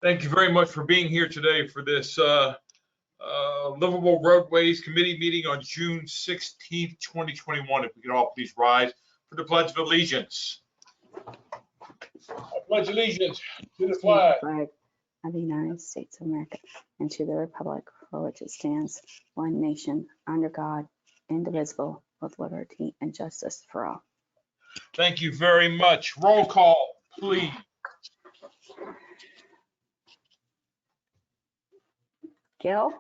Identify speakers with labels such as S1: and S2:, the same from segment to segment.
S1: Thank you very much for being here today for this Livable Roadways Committee meeting on June 16th, 2021. If we could all please rise for the Pledge of Allegiance. I pledge allegiance to the flag
S2: of the United States of America and to the republic for which it stands, one nation, under God, indivisible, with liberty and justice for all.
S1: Thank you very much. Roll call, please.
S2: Gil?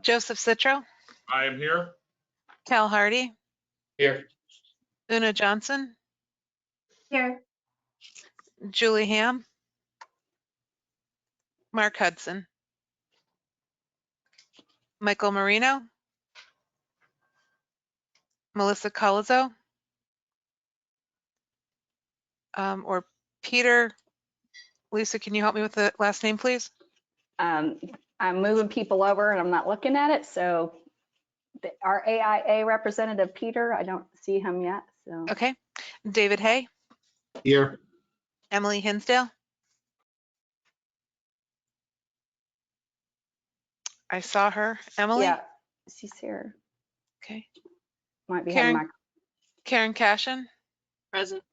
S3: Joseph Citro,
S1: I am here.
S3: Cal Hardy,
S1: Here.
S3: Una Johnson,
S4: Here.
S3: Julie Ham, Mark Hudson, Michael Marino, Melissa Colizzo, or Peter. Lisa, can you help me with the last name, please?
S2: I'm moving people over and I'm not looking at it. So our AIA representative, Peter, I don't see him yet. So
S3: Okay. David Hay,
S5: Here.
S3: Emily Hinsdale. I saw her. Emily?
S2: yeah, she's here.
S3: Okay.
S2: Might be
S3: Karen-
S2: having
S3: Karen Cashin,
S4: Present.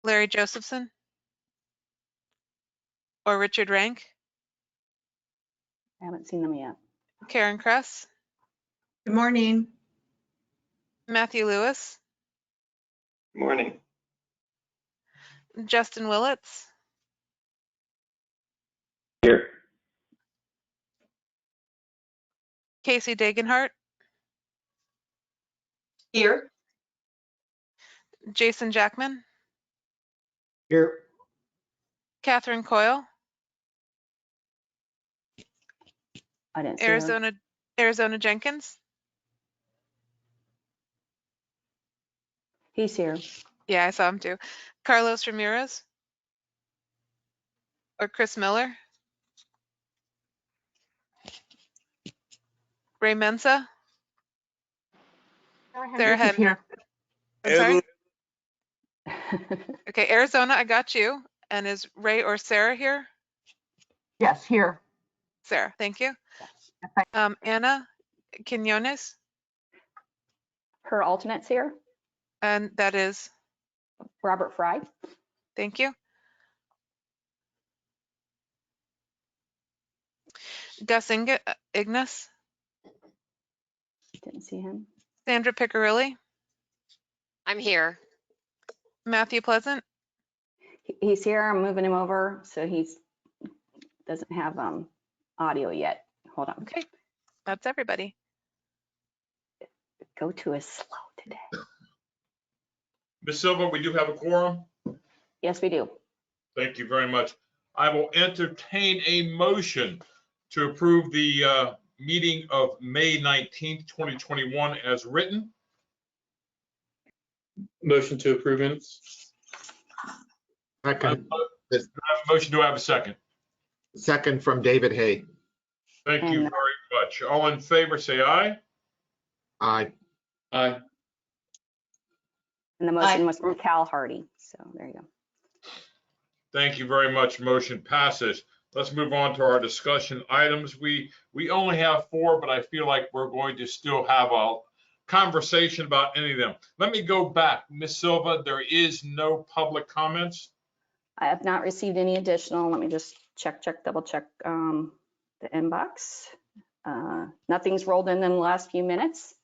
S3: Larry Josephson, or Richard Rank,
S2: I haven't seen them yet.
S3: Karen Kress,
S4: Good morning.
S3: Matthew Lewis,
S5: Morning.
S3: Justin Willits,
S5: Here.
S3: Casey Dagenhart,
S4: Here.
S3: Jason Jackman,
S5: Here.
S3: Catherine Coyle,
S2: I didn't see her.
S3: Arizona Jenkins.
S2: He's here.
S3: Yeah, I saw him too. Carlos Ramirez, or Chris Miller, Ray Mensa, Sarah Hedden.
S4: Here.
S3: I'm sorry? Okay, Arizona, I got you. And is Ray or Sarah here?
S4: Yes, here.
S3: Sarah, thank you. Anna Quinones,
S2: Her alternate's here,
S3: and that is,
S2: Robert Fry.
S3: thank you. Gus Ignas,
S2: Didn't see him.
S3: Sandra Piccirilli,
S6: I'm here.
S3: Matthew Pleasant,
S2: He's here. I'm moving him over, so he's doesn't have audio yet. Hold on.
S3: okay, that's everybody.
S2: Go to is slow today.
S1: Ms. Silva, we do have a quorum.
S2: Yes, we do.
S1: Thank you very much. I will entertain a motion to approve the meeting of May 19th, 2021 as written.
S5: Motion to approve minutes.
S7: Second,
S1: Motion, do I have a second?
S7: second from David Hay.
S1: Thank you
S2: And-
S1: very much. All in favor, say aye.
S7: Aye.
S5: Aye.
S2: And the motion was from Cal Hardy. So there you go.
S1: Thank you very much. Motion passes. Let's move on to our discussion items. We only have 4, but I feel like we're going to still have a conversation about any of them. Let me go back. Ms. Silva, there is no public comments.
S2: I have not received any additional. Let me just double check the inbox. Nothing's rolled in the last few minutes.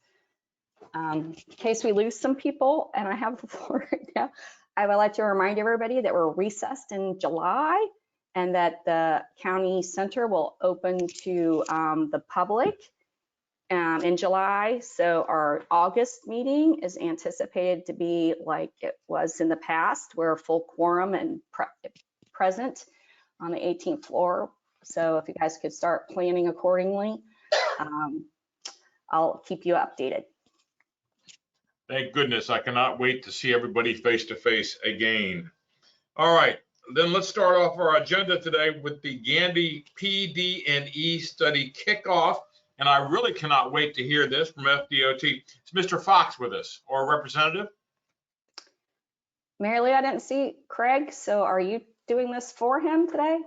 S2: In case we lose some people, and I have the floor right now, I would like to remind everybody that we're recessed in July and that the county center will open to the public in July. So our August meeting is anticipated to be like it was in the past, where full quorum and present on the 18th floor. So if you guys could start planning accordingly, I'll keep you updated.
S1: Thank goodness. I cannot wait to see everybody face to face again. All right, then let's start off our agenda today with the Gandy PD&E study kickoff. And I really cannot wait to hear this from FDOT. Is Mr. Fox with us, or a representative?
S2: Mary Lou, I didn't see Craig, so are you doing this for him today?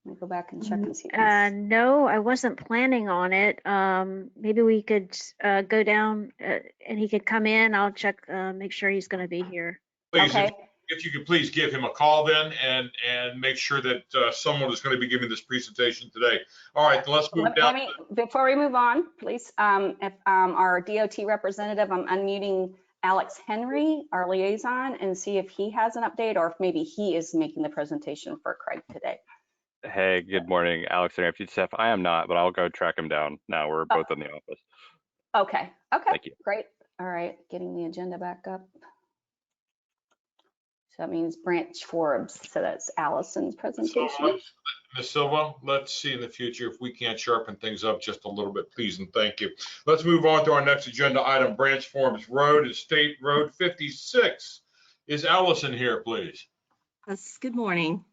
S2: Let me go back and check and see. if
S8: No, I wasn't planning on it. Maybe we could go down and he could come in. I'll check, make sure he's going to be here.
S1: Please,
S2: Okay.
S1: if you could please give him a call then and make sure that someone is going to be giving this presentation today. All right, let's move down.
S2: Before we move on, please, if our DOT representative, I'm unmuting Alex Henry, our liaison, and see if he has an update or if maybe he is making the presentation for Craig today.
S9: Hey, good morning, Alex and Deputy Staff. I am not, but I'll go track him down now. We're both in the office.
S2: Okay.
S9: Thank you.
S2: Great. All right, getting the agenda back up. So that means Branch Forbes. So that's Allison's presentation.
S1: Ms. Silva, let's see in the future if we can't sharpen things up just a little bit, please, and thank you. Let's move on to our next agenda item, Branch Forbes Road, State Road 56. Is Allison here, please?
S10: Yes, good morning.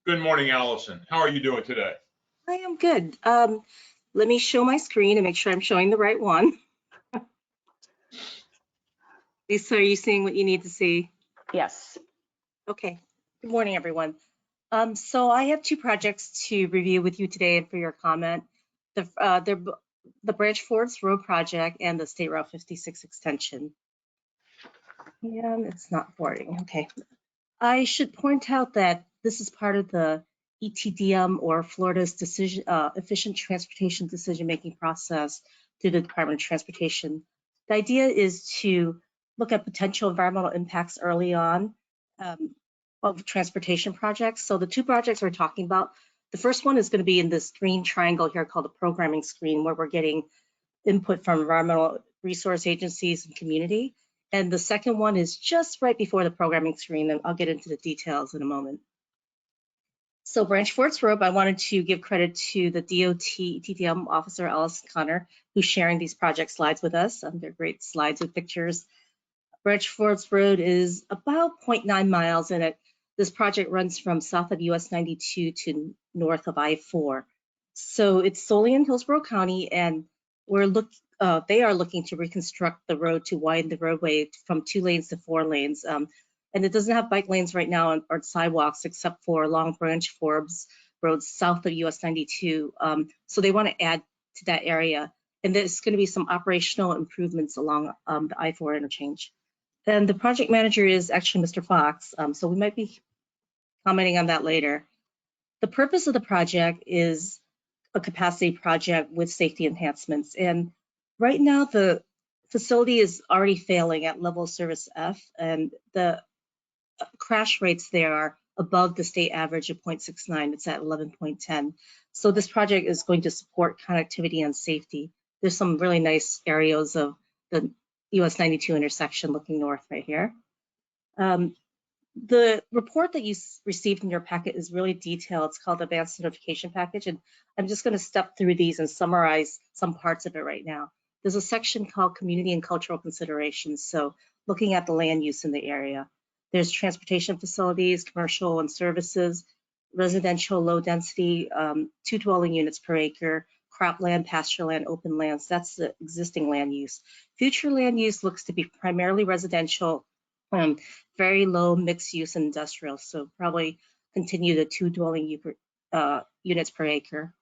S1: Good morning, Allison. How are you doing today?
S10: I am good. Let me show my screen and make sure I'm showing the right one. Lisa, are you seeing what you need to see?
S2: Yes.
S10: Okay. Good morning, everyone. So I have two projects to review with you today and for your comment. The Branch Forbes Road project and the State Route 56 extension. And it's not boarding. Okay. I should point out that this is part of the ETDM, or Florida's decision efficient transportation decision-making process through the Department of Transportation. The idea is to look at potential environmental impacts early on of transportation projects. So the two projects we're talking about, the first one is going to be in this green triangle here called the programming screen, where we're getting input from environmental resource agencies and community. And the second one is just right before the programming screen, and I'll get into the details in a moment. So Branch Forbes Road, I wanted to give credit to the DOT TTM officer, Alice Connor, who's sharing these project slides with us. They're great slides with pictures. Branch Forbes Road is about 0.9 miles, and this project runs from south of US 92 to north of I-4. So it's solely in Hillsborough County, and they are looking to reconstruct the road to widen the roadway from 2 lanes to 4 lanes. And it doesn't have bike lanes right now or sidewalks except for along Branch Forbes Road south of US 92. So they want to add to that area. And there's going to be some operational improvements along the I-4 interchange. And the project manager is actually Mr. Fox. So we might be commenting on that later. The purpose of the project is a capacity project with safety enhancements. And right now the facility is already failing at level of service F, and the crash rates there are above the state average of 0.69. It's at 11.10. So this project is going to support connectivity and safety. There's some really nice areas of the US 92 intersection looking north right here. The report that you received in your packet is really detailed. It's called Advanced Notification Package, and I'm just going to step through these and summarize some parts of it right now. There's a section called Community and Cultural Considerations, so looking at the land use in the area. There's transportation facilities, commercial and services, residential low density, 2 dwelling units per acre, cropland, pasture land, open lands. That's the existing land use. Future land use looks to be primarily residential, very low mixed use and industrial, so probably continue the 2 dwelling units per acre.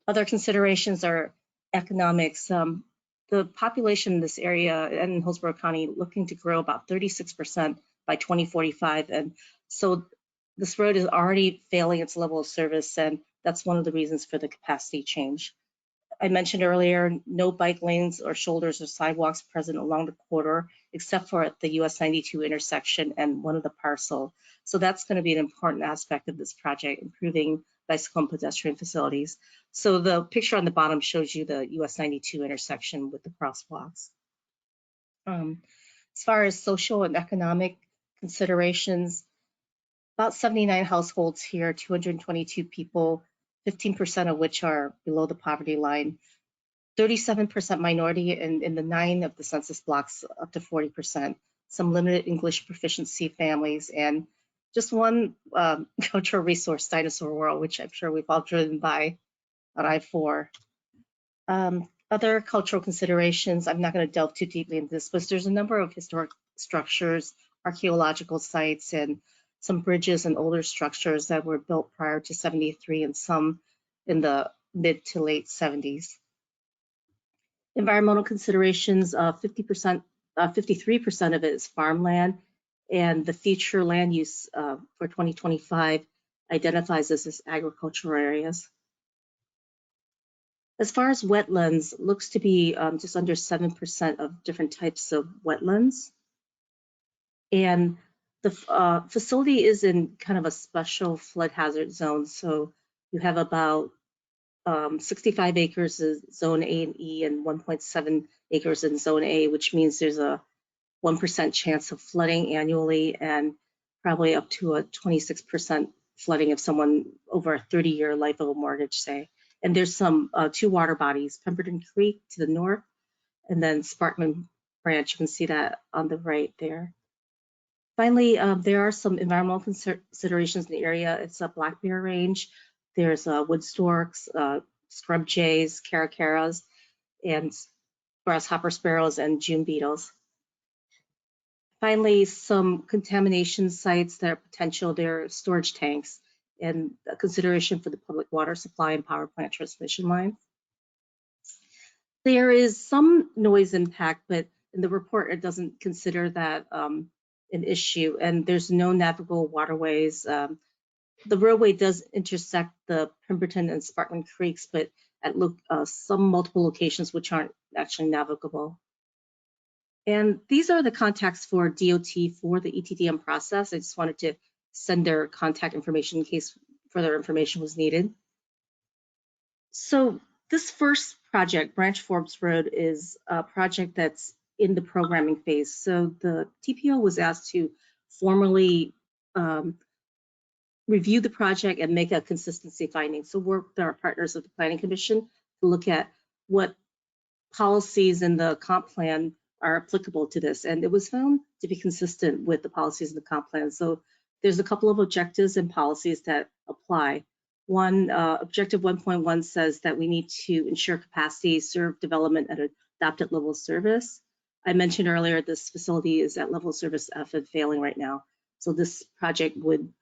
S10: Other considerations are economics. The population in this area and in Hillsborough County looking to grow about 36% by 2045. And so this road is already failing its level of service, and that's one of the reasons for the capacity change. I mentioned earlier, no bike lanes or shoulders or sidewalks present along the corridor, except for at the US 92 intersection and one of the parcel. So that's going to be an important aspect of this project, improving bicycle and pedestrian facilities. So the picture on the bottom shows you the US 92 intersection with the crosswalks. As far as social and economic considerations, about 79 households here, 222 people, 15% of which are below the poverty line, 37% minority in the 9 of the census blocks, up to 40%, some limited English proficiency families, and just one cultural resource, Dinosaur World, which I'm sure we've all driven by on I-4. Other cultural considerations, I'm not going to delve too deeply into this, but there's a number of historic structures, archaeological sites, and some bridges and older structures that were built prior to 73 and some in the mid to late 70s. Environmental considerations, 50%, 53% of it is farmland, and the future land use for 2025 identifies this as agricultural areas. As far as wetlands, looks to be just under 7% of different types of wetlands. And the facility is in kind of a special flood hazard zone. So you have about 65 acres in zone A and E and 1.7 acres in zone A, which means there's a 1% chance of flooding annually and probably up to a 26% flooding if someone over a 30-year life of a mortgage, say. And there's some 2 water bodies, Pemberton Creek to the north, and then Sparkman Branch. You can see that on the right there. Finally, there are some environmental considerations in the area. It's a black bear range. There's wood storks, scrub jays, caracaras, and grasshopper sparrows and June beetles. Finally, some contamination sites that are potential. There are storage tanks and a consideration for the public water supply and power plant transmission line. There is some noise impact, but in the report, it doesn't consider that an issue, and there's no navigable waterways. The roadway does intersect the Pemberton and Sparkman Creeks, but at some multiple locations which aren't actually navigable. And these are the contacts for DOT for the ETDM process. I just wanted to send their contact information in case further information was needed. So this first project, Branch Forbes Road, is a project that's in the programming phase. So the TPO was asked to formally review the project and make a consistency finding. So work with our partners of the Planning Commission to look at what policies in the comp plan are applicable to this. And it was found to be consistent with the policies in the comp plan. So there's a couple of objectives and policies that apply. One, objective 1.1 says that we need to ensure capacity, serve development at an adopted level of service. I mentioned earlier, this facility is at level of service F and failing right now. So this project would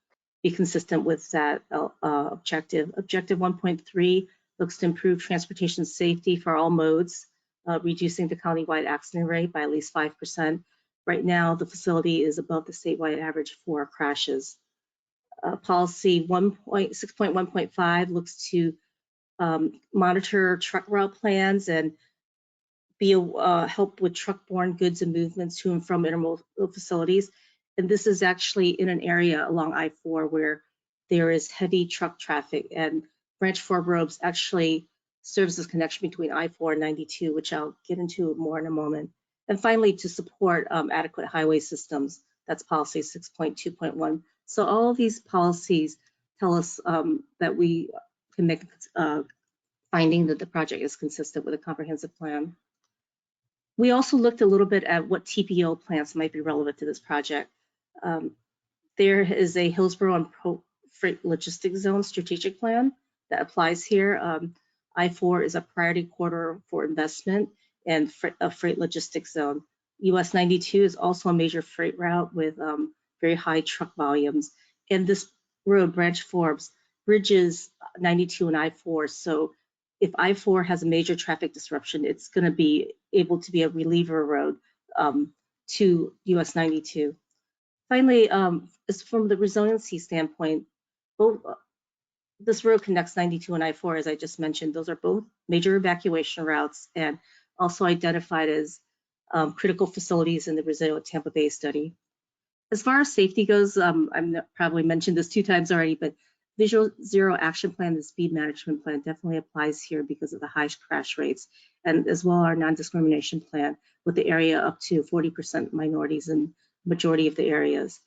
S10: be consistent with that objective. Objective 1.3 looks to improve transportation safety for all modes, reducing the countywide accident rate by at least 5%. Right now, the facility is above the statewide average for crashes. Policy 6.1.5 looks to monitor truck route plans and be help with truck-borne goods and movements to and from intermodal facilities. And this is actually in an area along I-4 where there is heavy truck traffic, and Branch Forbes Road actually serves as connection between I-4 and 92, which I'll get into more in a moment. And finally, to support adequate highway systems, that's policy 6.2.1. So all of these policies tell us that we can make a finding that the project is consistent with a comprehensive plan. We also looked a little bit at what TPO plans might be relevant to this project. There is a Hillsborough and Freight Logistics Zone strategic plan that applies here. I-4 is a priority corridor for investment and a freight logistics zone. US 92 is also a major freight route with very high truck volumes. And this road, Branch Forbes, bridges 92 and I-4. So if I-4 has a major traffic disruption, it's going to be able to be a reliever road to US 92. Finally, as from the resiliency standpoint, this road connects 92 and I-4, as I just mentioned. Those are both major evacuation routes and also identified as critical facilities in the Resilient Tampa Bay study. As far as safety goes, I've probably mentioned this 2 times already, but Visual Zero Action Plan, the speed management plan, definitely applies here because of the high crash rates, and as well our non-discrimination plan with the area up to 40% minorities in majority of the areas.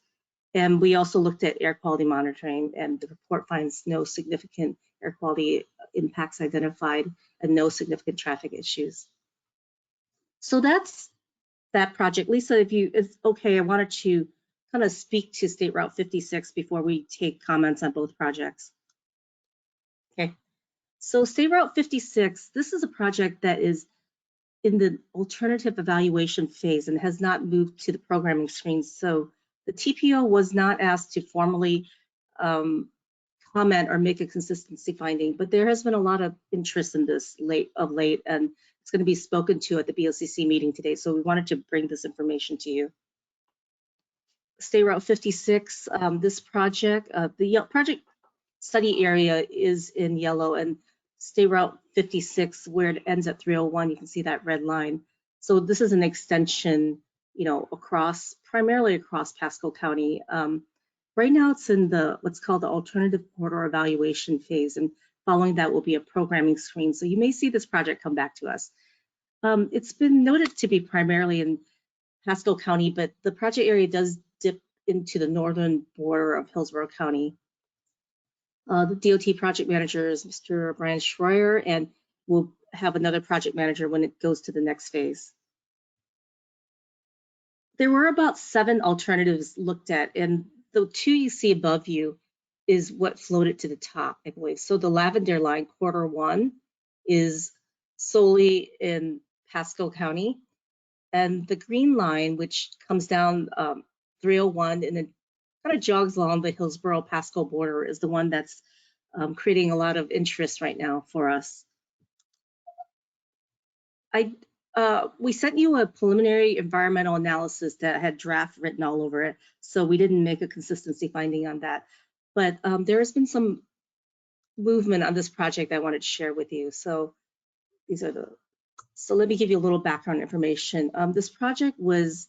S10: And we also looked at air quality monitoring, and the report finds no significant air quality impacts identified and no significant traffic issues. So that's that project. Lisa, if it's okay, I wanted to kind of speak to State Route 56 before we take comments on both projects. Okay, so State Route 56, this is a project that is in the alternative evaluation phase and has not moved to the programming screen. So The TPO was not asked to formally comment or make a consistency finding, but there has been a lot of interest in this of late, and it's going to be spoken to at the BOCC meeting today. So we wanted to bring this information to you. State Route 56, this project, the project study area is in yellow, and State Route 56, where it ends at 301, you can see that red line. So this is an extension, you know, primarily across Pasco County. Right now it's in what's called the alternative corridor evaluation phase, and following that will be a programming screen. So you may see this project come back to us. It's been noted to be primarily in Pasco County, but the project area does dip into the northern border of Hillsborough County. The DOT project manager is Mr. Brian Schroyer, and we'll have another project manager when it goes to the next phase. There were about 7 alternatives looked at, and the 2 you see above you is what floated to the top, I believe. So the lavender line, quarter 1, is solely in Pasco County, and the green line, which comes down 301 and then kind of jogs along the Hillsborough-Pasco border, is the one that's creating a lot of interest right now for us. We sent you a preliminary environmental analysis that had draft written all over it, so we didn't make a consistency finding on that. But there has been some movement on this project I wanted to share with you. So these are so let me give you a little background information. This project was,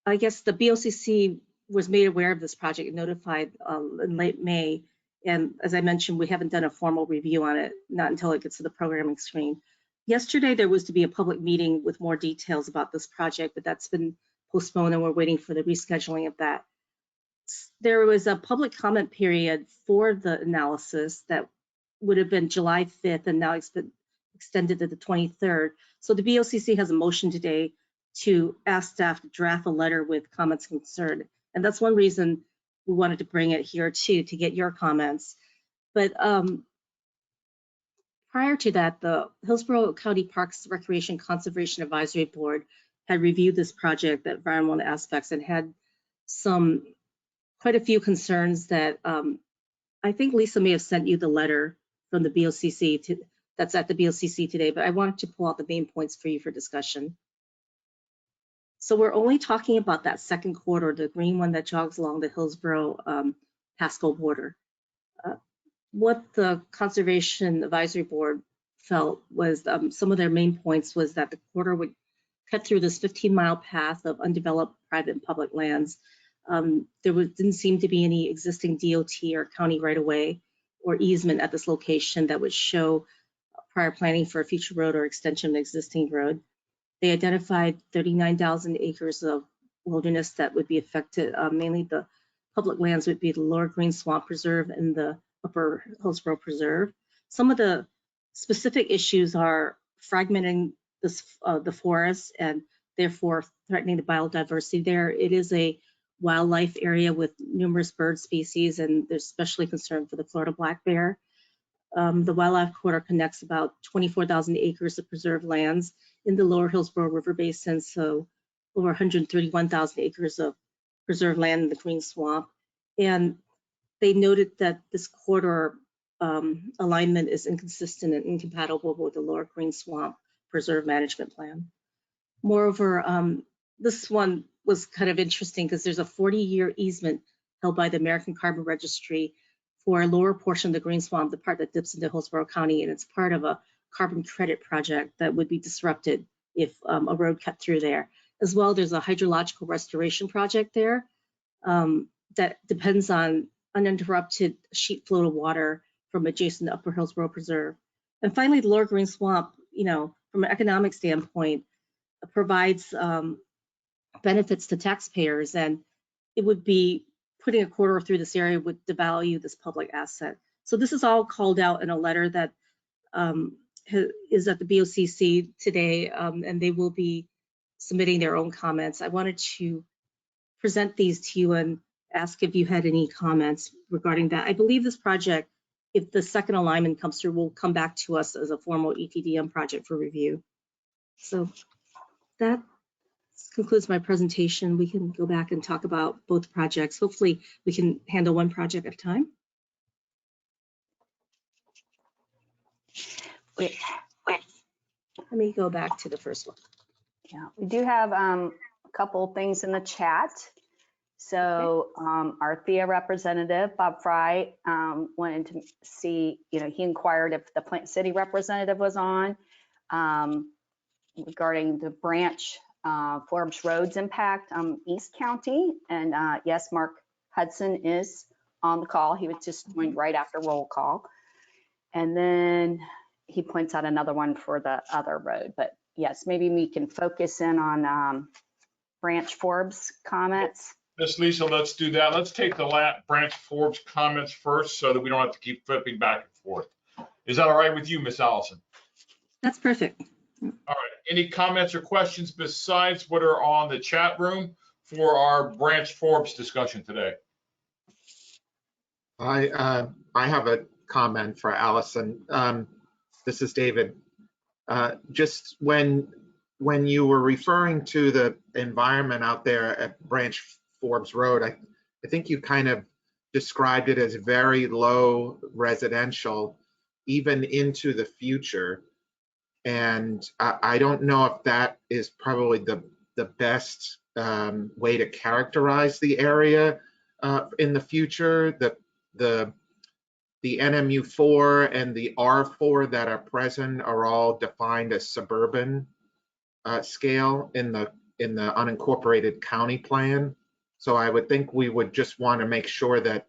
S10: I guess the BOCC was made aware of this project and notified in late May. And as I mentioned, we haven't done a formal review on it, not until it gets to the programming screen. Yesterday, there was to be a public meeting with more details about this project, but that's been postponed and we're waiting for the rescheduling of that. There was a public comment period for the analysis that would have been July 5th and now it's been extended to the 23rd. So the BOCC has a motion today to ask staff to draft a letter with comments concerned. And that's one reason we wanted to bring it here too, to get your comments. But prior to that, the Hillsborough County Parks Recreation Conservation Advisory Board had reviewed this project, the environmental aspects, and had quite a few concerns that I think Lisa may have sent you the letter from the BOCC that's at the BOCC today, but I wanted to pull out the main points for you for discussion. So we're only talking about that second corridor, the green one that jogs along the Hillsborough-Pasco border. What the Conservation Advisory Board felt was some of their main points was that the corridor would cut through this 15-mile path of undeveloped private and public lands. Didn't seem to be any existing DOT or county right-of-way or easement at this location that would show prior planning for a future road or extension of an existing road. They identified 39,000 acres of wilderness that would be affected. Mainly the public lands would be the Lower Green Swamp Preserve and the Upper Hillsborough Preserve. Some of the specific issues are fragmenting the forest and therefore threatening the biodiversity there. It is a wildlife area with numerous bird species, and they're especially concerned for the Florida black bear. The wildlife corridor connects about 24,000 acres of preserved lands in the Lower Hillsborough River Basin, so over 131,000 acres of preserved land in the Green Swamp. And they noted that this corridor alignment is inconsistent and incompatible with the Lower Green Swamp Preserve Management Plan. Moreover, this one was kind of interesting because there's a 40-year easement held by the American Carbon Registry for a lower portion of the Green Swamp, the part that dips into Hillsborough County, and it's part of a carbon credit project that would be disrupted if a road cut through there. As well, there's a hydrological restoration project there that depends on uninterrupted sheet flow of water from adjacent to Upper Hillsborough Preserve. And finally, the Lower Green Swamp, you know, from an economic standpoint, provides benefits to taxpayers, and it would be putting a corridor through this area would devalue this public asset. So this is all called out in a letter that is at the BOCC today, and they will be submitting their own comments. I wanted to present these to you and ask if you had any comments regarding that. I believe this project, if the second alignment comes through, will come back to us as a formal ETDM project for review. So that's This concludes my presentation. We can go back and talk about both projects. Hopefully we can handle one project at a time.
S2: We-
S10: Let me go back to the first one.
S2: Yeah, we do have a couple things in the chat. So our THEA representative, Bob Fry, wanted to see, he inquired if the Plant City representative was on regarding the branch Forbes Roads impact East County. And yes, Mark Hudson is on the call. He was just joined right after roll call. And then he points out another one for the other road. But yes, maybe we can focus in on Branch Forbes comments.
S1: Miss Lisa, let's do that. Let's take the Branch Forbes comments first so that we don't have to keep flipping back and forth. Is that all right with you, Miss Allison?
S10: That's perfect.
S1: All right. Any comments or questions besides what are on the chat room for our Branch Forbes discussion today?
S7: I have a comment for Allison. This is David. Just when you were referring to the environment out there at Branch Forbes Road, I think you kind of described it as very low residential, even into the future. And I don't know if that is probably the best way to characterize the area in the future. The NMU4 and the R4 that are present are all defined as suburban scale in the unincorporated county plan. So I would think we would just want to make sure that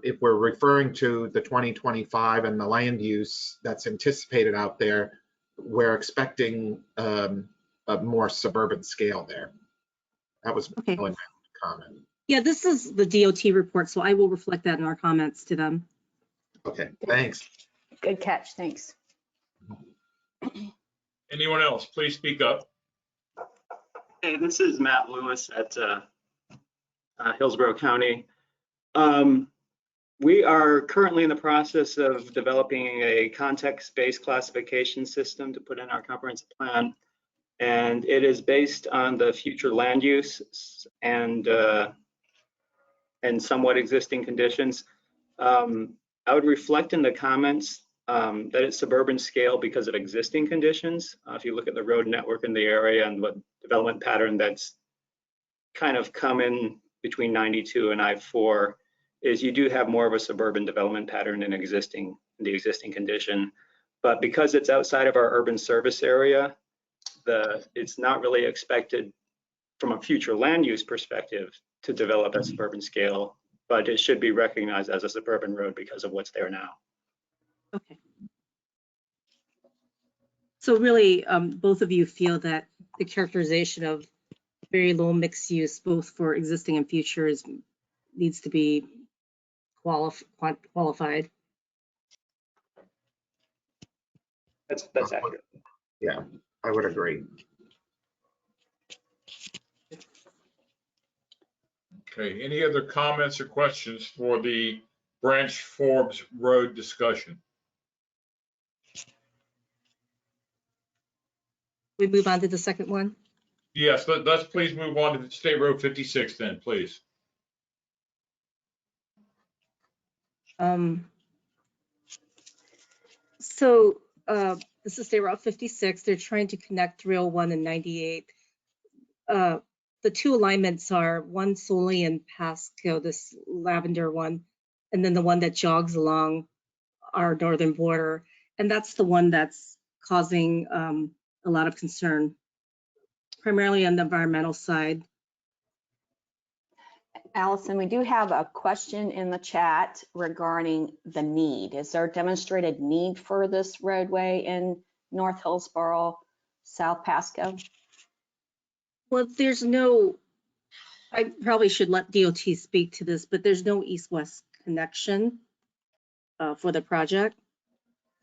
S7: if we're referring to the 2025 and the land use that's anticipated out there, we're expecting a more suburban scale there. That was
S10: Okay.
S7: my comment.
S10: Yeah, this is the DOT report, so I will reflect that in our comments to them.
S7: Okay, thanks.
S2: Good catch, thanks.
S1: Anyone else? Please speak up.
S11: Hey, this is Matt Lewis at Hillsborough County. We are currently in the process of developing a context-based classification system to put in our comprehensive plan, and it is based on the future land use and somewhat existing conditions. I would reflect in the comments that it's suburban scale because of existing conditions. If you look at the road network in the area and what development pattern that's kind of come in between 92 and I-4 is you do have more of a suburban development pattern in the existing condition. But because it's outside of our urban service area, it's not really expected from a future land use perspective to develop at suburban scale, but it should be recognized as a suburban road because of what's there now.
S10: Okay. So really, both of you feel that the characterization of very low mixed use, both for existing and future, needs to be qualified.
S11: That's accurate.
S7: Yeah, I would agree.
S1: Okay, any other comments or questions for the Branch Forbes Road discussion?
S10: We move on to the second one.
S1: Yes, let's please move on to State Road 56 then, please.
S10: This is State Route 56. They're trying to connect 301 and 98. The two alignments are one solely in Pasco, this lavender one, and then the one that jogs along our northern border. And that's the one that's causing a lot of concern, primarily on the environmental side.
S2: Allison, we do have a question in the chat regarding the need. Is there a demonstrated need for this roadway in North Hillsborough, South Pasco?
S10: Well, there's no, I probably should let DOT speak to this, but there's no east-west connection for the project.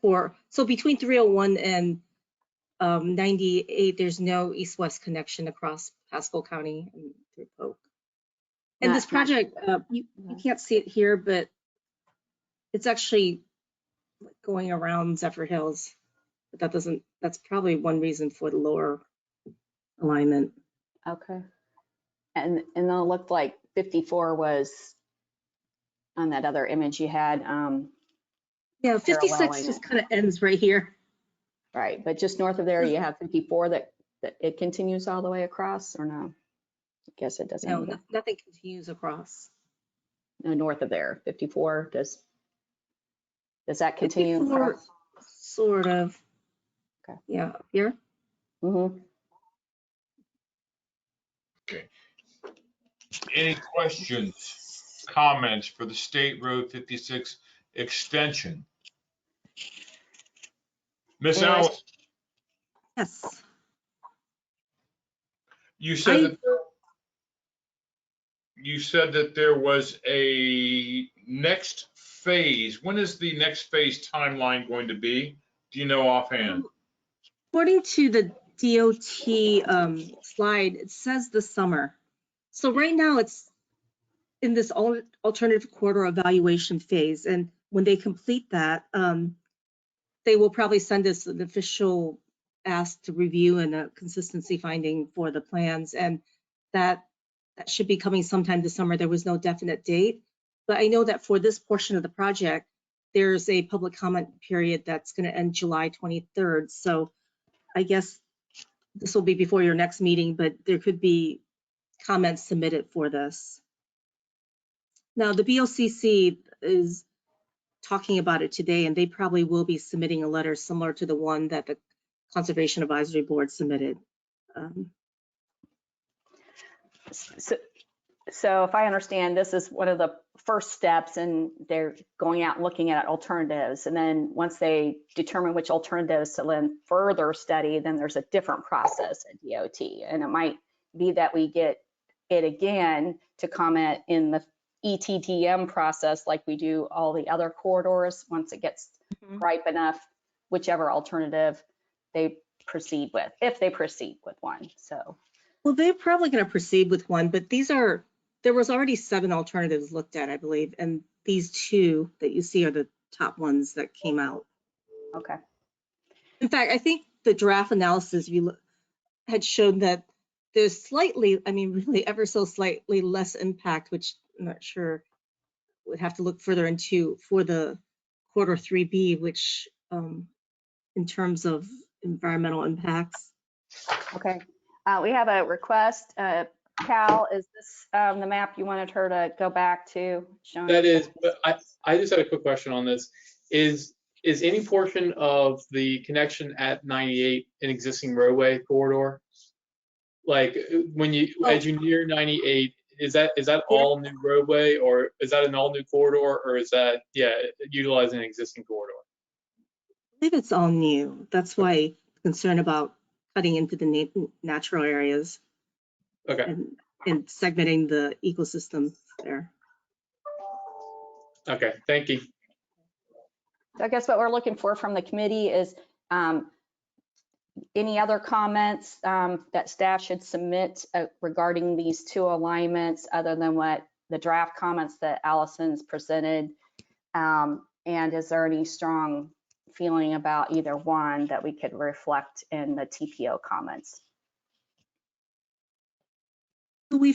S10: So between 301 and 98, there's no east-west connection across Pasco County and through Polk. And this project, you can't see it here, but it's actually going around Zephyr Hills. But that's probably one reason for the lower alignment.
S2: Okay. And then it looked like 54 was on that other image you had.
S10: Yeah, 56
S2: paralleling
S10: just
S2: it.
S10: kind of ends right here.
S2: Right, but just north of there, you have 54 that it continues all the way across, or no? I guess it doesn't.
S10: No,
S2: either.
S10: nothing continues across.
S2: No, north of there, 54, does that continue
S10: 54,
S2: across?
S10: sort of.
S2: Okay.
S10: Yeah, up here.
S2: Mm-hmm.
S1: Okay. Any questions, comments for the State Road 56 extension? Miss
S2: Anyways-
S1: Alice,
S10: Yes.
S1: you said that there was a next phase. When is the next phase timeline going to be? Do you know offhand?
S10: According to the DOT slide, it says the summer. So right now it's in this alternative corridor evaluation phase. And when they complete that, they will probably send us an official ask to review and a consistency finding for the plans. And that should be coming sometime this summer. There was no definite date, but I know that for this portion of the project, there's a public comment period that's going to end July 23rd. So I guess this will be before your next meeting, but there could be comments submitted for this. Now, the BOCC is talking about it today, and they probably will be submitting a letter similar to the one that the Conservation Advisory Board submitted.
S2: So if I understand, this is one of the first steps, and they're going out and looking at alternatives. And then once they determine which alternatives to then further study, then there's a different process at DOT. And it might be that we get it again to comment in the ETDM process like we do all the other corridors once it gets ripe enough, whichever alternative they proceed with, if they proceed with one. So.
S10: Well, they're probably going to proceed with one, but there was already 7 alternatives looked at, I believe, and these 2 that you see are the top ones that came out.
S2: Okay.
S10: In fact, I think the draft analysis had shown that there's slightly, I mean, really ever so slightly less impact, which I'm not sure, would have to look further into for the quarter 3B, which in terms of environmental impacts.
S2: Okay. We have a request. Cal, is this the map you wanted her to go back to?
S5: That is, but I just had a quick question on this. Is any portion of the connection at 98 an existing roadway corridor? Like when as you near 98, is that all new roadway, or is that an all new corridor, or is that utilizing an existing corridor?
S10: I believe it's all new. That's why concern about cutting into the natural areas.
S5: Okay.
S10: And segmenting the ecosystem there.
S5: Okay, thank you.
S2: I guess what we're looking for from the committee is any other comments that staff should submit regarding these 2 alignments other than what the draft comments that Allison's presented? And is there any strong feeling about either one that we could reflect in the TPO comments?
S10: We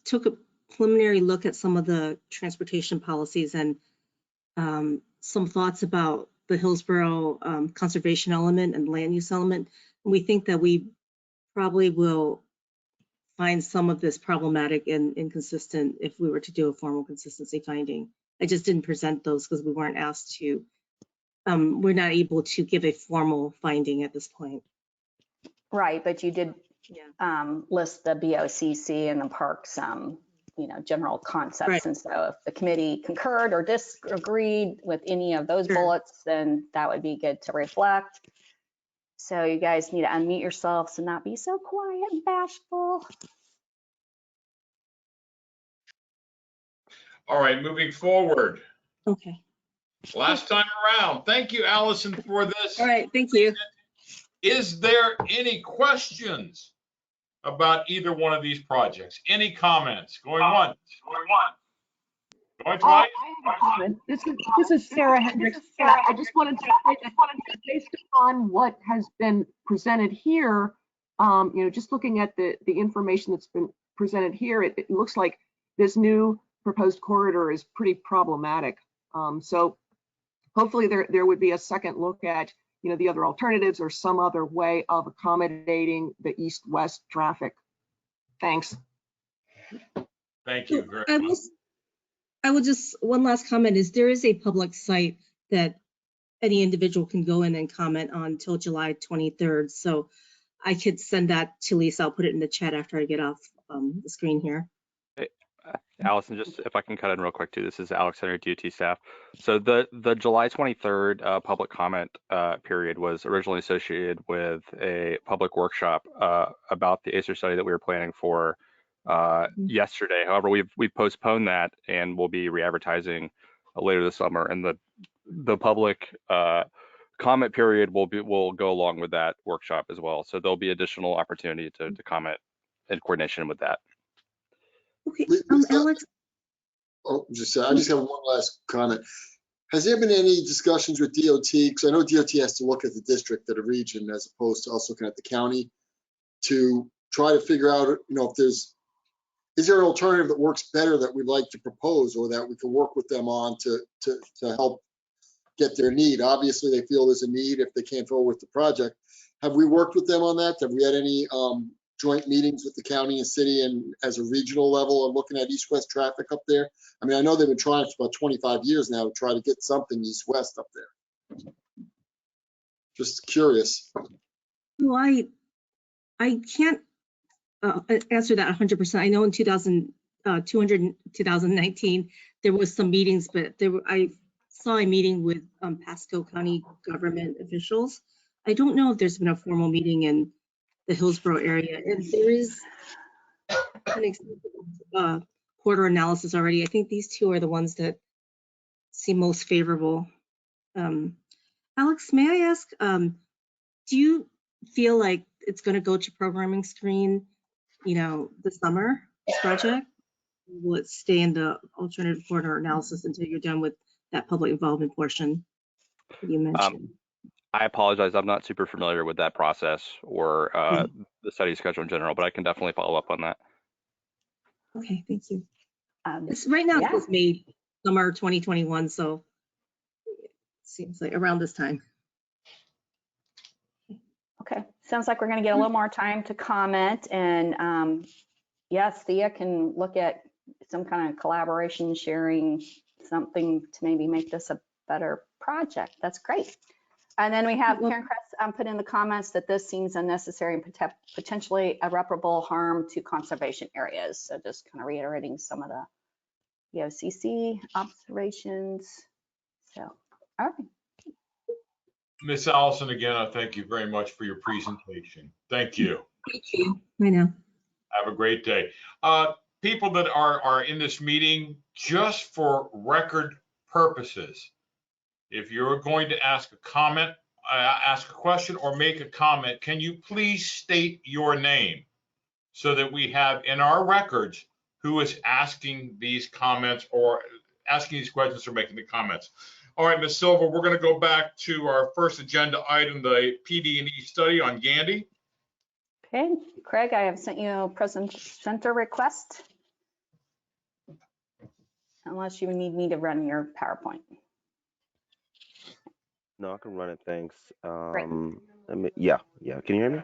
S10: took a preliminary look at some of the transportation policies and some thoughts about the Hillsborough conservation element and land use element. And we think that we probably will find some of this problematic and inconsistent if we were to do a formal consistency finding. I just didn't present those because we weren't asked to. We're not able to give a formal finding at this point.
S2: Right, but you did list the BOCC and the parks, general concepts. Right. And so if the committee concurred or disagreed with any of those bullets, then that would be good to reflect. So you guys need to unmute yourselves and not be so quiet and bashful.
S1: All right, moving forward.
S10: Okay.
S1: Last time around. Thank you, Allison, for this.
S10: All right, thank you.
S1: Is there any questions about either one of these projects? Any comments? Going once. Going twice.
S4: I have a comment. This is Sarah Hendricks. I just wanted to say that based upon what has been presented here, Just looking at the information that's been presented here, it looks like this new proposed corridor is pretty problematic. So hopefully there would be a second look at, the other alternatives or some other way of accommodating the east-west traffic. Thanks.
S1: Thank you very
S10: I
S1: much.
S10: will just, one last comment is there is a public site that any individual can go in and comment on until July 23rd. So I could send that to Lisa. I'll put it in the chat after I get off the screen here.
S9: Allison, just if I can cut in real quick too, this is Alex Center, DOT staff. So the July 23rd public comment period was originally associated with a public workshop about the ACER study that we were planning for yesterday. However, we've postponed that and we'll be re-advertising later this summer. And the public comment period will go along with that workshop as well. So there'll be additional opportunity to comment in coordination with that.
S10: Okay,
S12: Lisa,
S10: Alex.
S12: I just have one last comment. Has there been any discussions with DOT? Because I know DOT has to look at the district, at a region, as opposed to us looking at the county, to try to figure out, if is there an alternative that works better that we'd like to propose, or that we can work with them on to help get their need? Obviously, they feel there's a need if they can't go with the project. Have we worked with them on that? Have we had any joint meetings with the county and city and as a regional level and looking at east-west traffic up there? I mean, I know they've been trying for about 25 years now to try to get something east-west up there. Just curious.
S10: Well, I can't answer that 100%. I know in 2019 there was some meetings, but I saw a meeting with Pasco County government officials. I don't know if there's been a formal meeting in the Hillsborough area, and there is an extensive corridor analysis already. I think these two are the ones that seem most favorable. Alex, may I ask, do you feel like it's going to go to programming screen, this summer, this project? Will it stay in the alternative corridor analysis until you're done with that public involvement portion that you mentioned?
S9: I apologize. I'm not super familiar with that process or the study schedule in general, but I can definitely follow up on that.
S10: Okay, thank you. Right now, it was May, summer 2021, so it seems like around this time.
S2: Okay, sounds like we're going to get a little more time to comment, and yes, Thea can look at some kind of collaboration, sharing something to maybe make this a better project. That's great. And then we have Karen Kress put in the comments that this seems unnecessary and potentially irreparable harm to conservation areas. So just kind of reiterating some of the EOCC observations. So, all right.
S1: Miss Allison, again, I thank you very much for your presentation. Thank you.
S10: Thank you. I know.
S1: Have a great day. People that are in this meeting, just for record purposes, if you're going to ask a comment, ask a question or make a comment, can you please state your name so that we have in our records who is asking these comments or asking these questions or making the comments. All right, Ms. Silva, we're going to go back to our first agenda item, the PD&E study on Gandy.
S2: Okay, Craig, I have sent you a presenter request. Unless you need me to run your PowerPoint.
S13: No, I can run it, thanks.
S2: Great.
S13: Yeah. Can you hear me?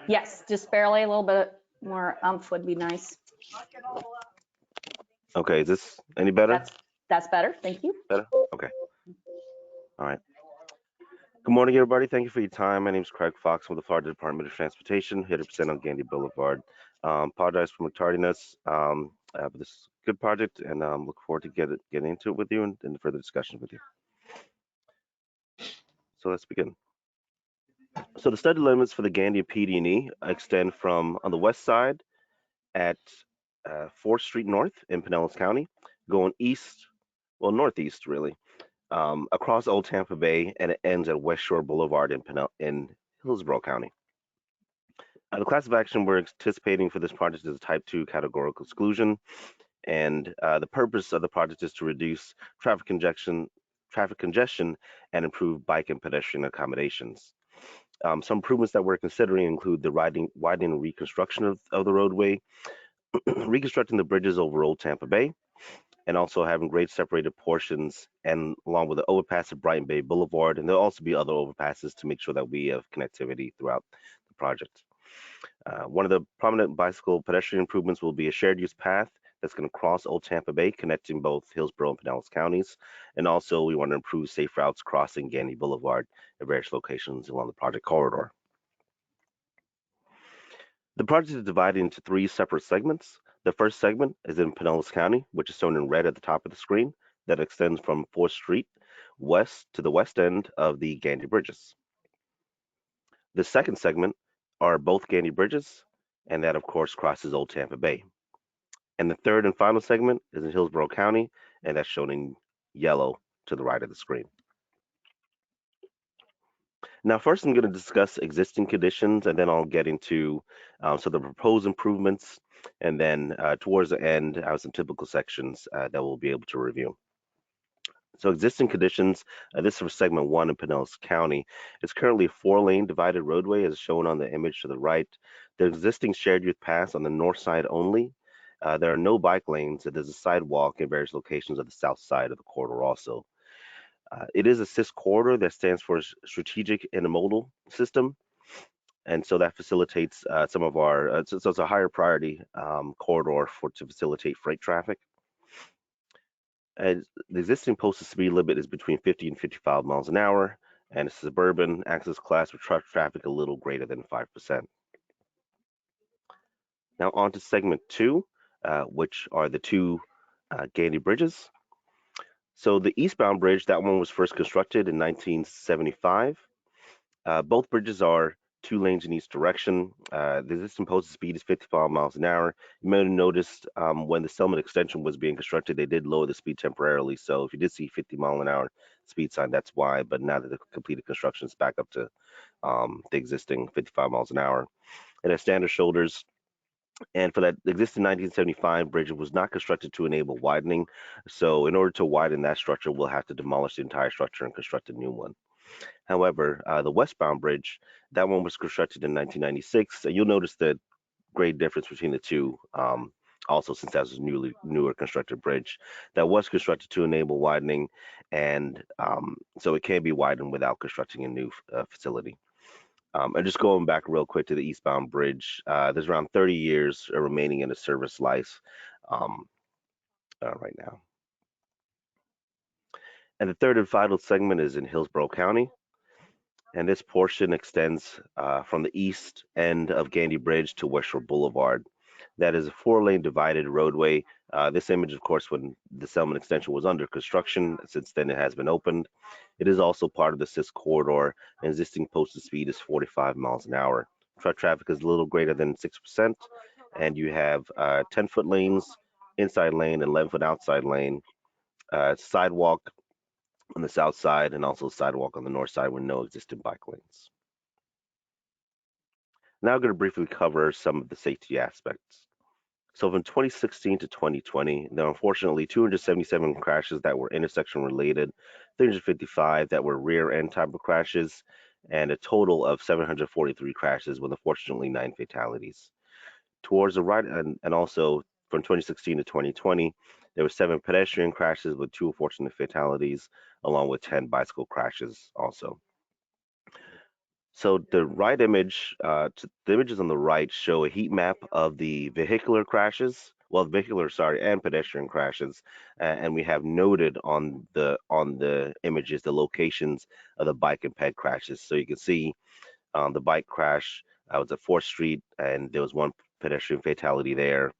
S2: Yes, just barely. A little bit more oomph would be nice.
S13: Okay, is this any better?
S2: That's better, thank you.
S13: Better? Okay. All right. Good morning, everybody. Thank you for your time. My name is Craig Fox with the Florida Department of Transportation, here to present on Gandy Boulevard. Apologize for my tardiness. But this is a good project, and look forward to getting into it with you and further discussion with you. So let's begin. So the study limits for the Gandy PD&E extend from on the west side at 4th Street North in Pinellas County, going east, well, northeast really, across Old Tampa Bay, and it ends at West Shore Boulevard in Hillsborough County. The class of action we're anticipating for this project is a type 2 categorical exclusion, and the purpose of the project is to reduce traffic congestion and improve bike and pedestrian accommodations. Some improvements that we're considering include the widening and reconstruction of the roadway, reconstructing the bridges over Old Tampa Bay, and also having grade separated portions, and along with the overpass at Brighton Bay Boulevard. And there'll also be other overpasses to make sure that we have connectivity throughout the project. One of the prominent bicycle pedestrian improvements will be a shared use path that's going to cross Old Tampa Bay, connecting both Hillsborough and Pinellas counties. And also we want to improve safe routes crossing Gandy Boulevard at various locations along the project corridor. The project is divided into 3 separate segments. The first segment is in Pinellas County, which is shown in red at the top of the screen, that extends from 4th Street west to the west end of the Gandy Bridges. The second segment are both Gandy Bridges, and that of course crosses Old Tampa Bay. And the third and final segment is in Hillsborough County, and that's shown in yellow to the right of the screen. Now, first I'm going to discuss existing conditions, and then I'll get into the proposed improvements, and then towards the end, I have some typical sections that we'll be able to review. So existing conditions, this is for segment 1 in Pinellas County. It's currently a 4-lane divided roadway as shown on the image to the right. The existing shared use paths on the north side only. There are no bike lanes, and there's a sidewalk in various locations of the south side of the corridor also. It is a SIS corridor that stands for Strategic Intermodal System. And so that facilitates some of our, so it's a higher priority corridor to facilitate freight traffic. And the existing posted speed limit is between 50 and 55 miles an hour, and it's a suburban access class with truck traffic a little greater than 5%. Now on to segment 2, which are the 2 Gandy bridges. So the eastbound bridge, that one was first constructed in 1975. Both bridges are 2 lanes in each direction. The existing posted speed is 55 miles an hour. You may have noticed when the Selman extension was being constructed, they did lower the speed temporarily. So if you did see 50 mile an hour speed sign, that's why. But now that the completed construction is back up to the existing 55 miles an hour. It has standard shoulders. And for that existing 1975 bridge, it was not constructed to enable widening. So in order to widen that structure, we'll have to demolish the entire structure and construct a new one. However, the westbound bridge, that one was constructed in 1996. You'll notice the great difference between the two. Also, since that was a newer constructed bridge that was constructed to enable widening, and so it can be widened without constructing a new facility. And just going back real quick to the eastbound bridge, there's around 30 years remaining in the service life right now. And the third and final segment is in Hillsborough County. And this portion extends from the east end of Gandy Bridge to West Shore Boulevard. That is a 4-lane divided roadway. This image, of course, when the Selman extension was under construction. Since then, it has been opened. It is also part of the SIS corridor. And existing posted speed is 45 miles an hour. Truck traffic is a little greater than 6%. And you have 10-foot lanes, inside lane, and 11-foot outside lane. Sidewalk on the south side, and also sidewalk on the north side with no existing bike lanes. Now I'm going to briefly cover some of the safety aspects. So from 2016 to 2020, there were unfortunately 277 crashes that were intersection related, 355 that were rear end type of crashes, and a total of 743 crashes with unfortunately 9 fatalities. Towards the right, and also from 2016 to 2020, there were 7 pedestrian crashes with 2 unfortunate fatalities, along with 10 bicycle crashes also. So the right image, the images on the right show a heat map of the vehicular crashes, and pedestrian crashes, and we have noted on the images the locations of the bike and ped crashes. So you can see the bike crash was at 4th Street, and there was 1 pedestrian fatality there.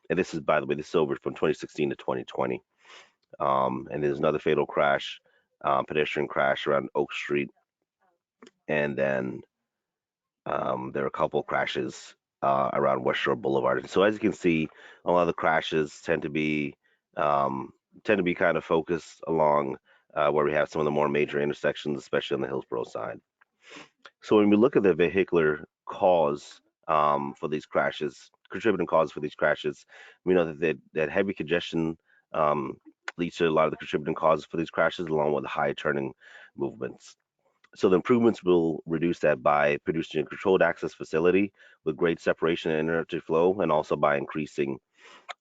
S13: And this is, by the way, this is over from 2016 to 2020. And there's another fatal crash, pedestrian crash around Oak Street. And then there are a couple of crashes around West Shore Boulevard. And so as you can see, a lot of the crashes tend to be kind of focused along where we have some of the more major intersections, especially on the Hillsborough side. So when we look at the vehicular cause for these crashes, contributing causes for these crashes, we know that heavy congestion leads to a lot of the contributing causes for these crashes, along with high turning movements. So the improvements will reduce that by producing a controlled access facility with grade separation and uninterrupted flow, and also by increasing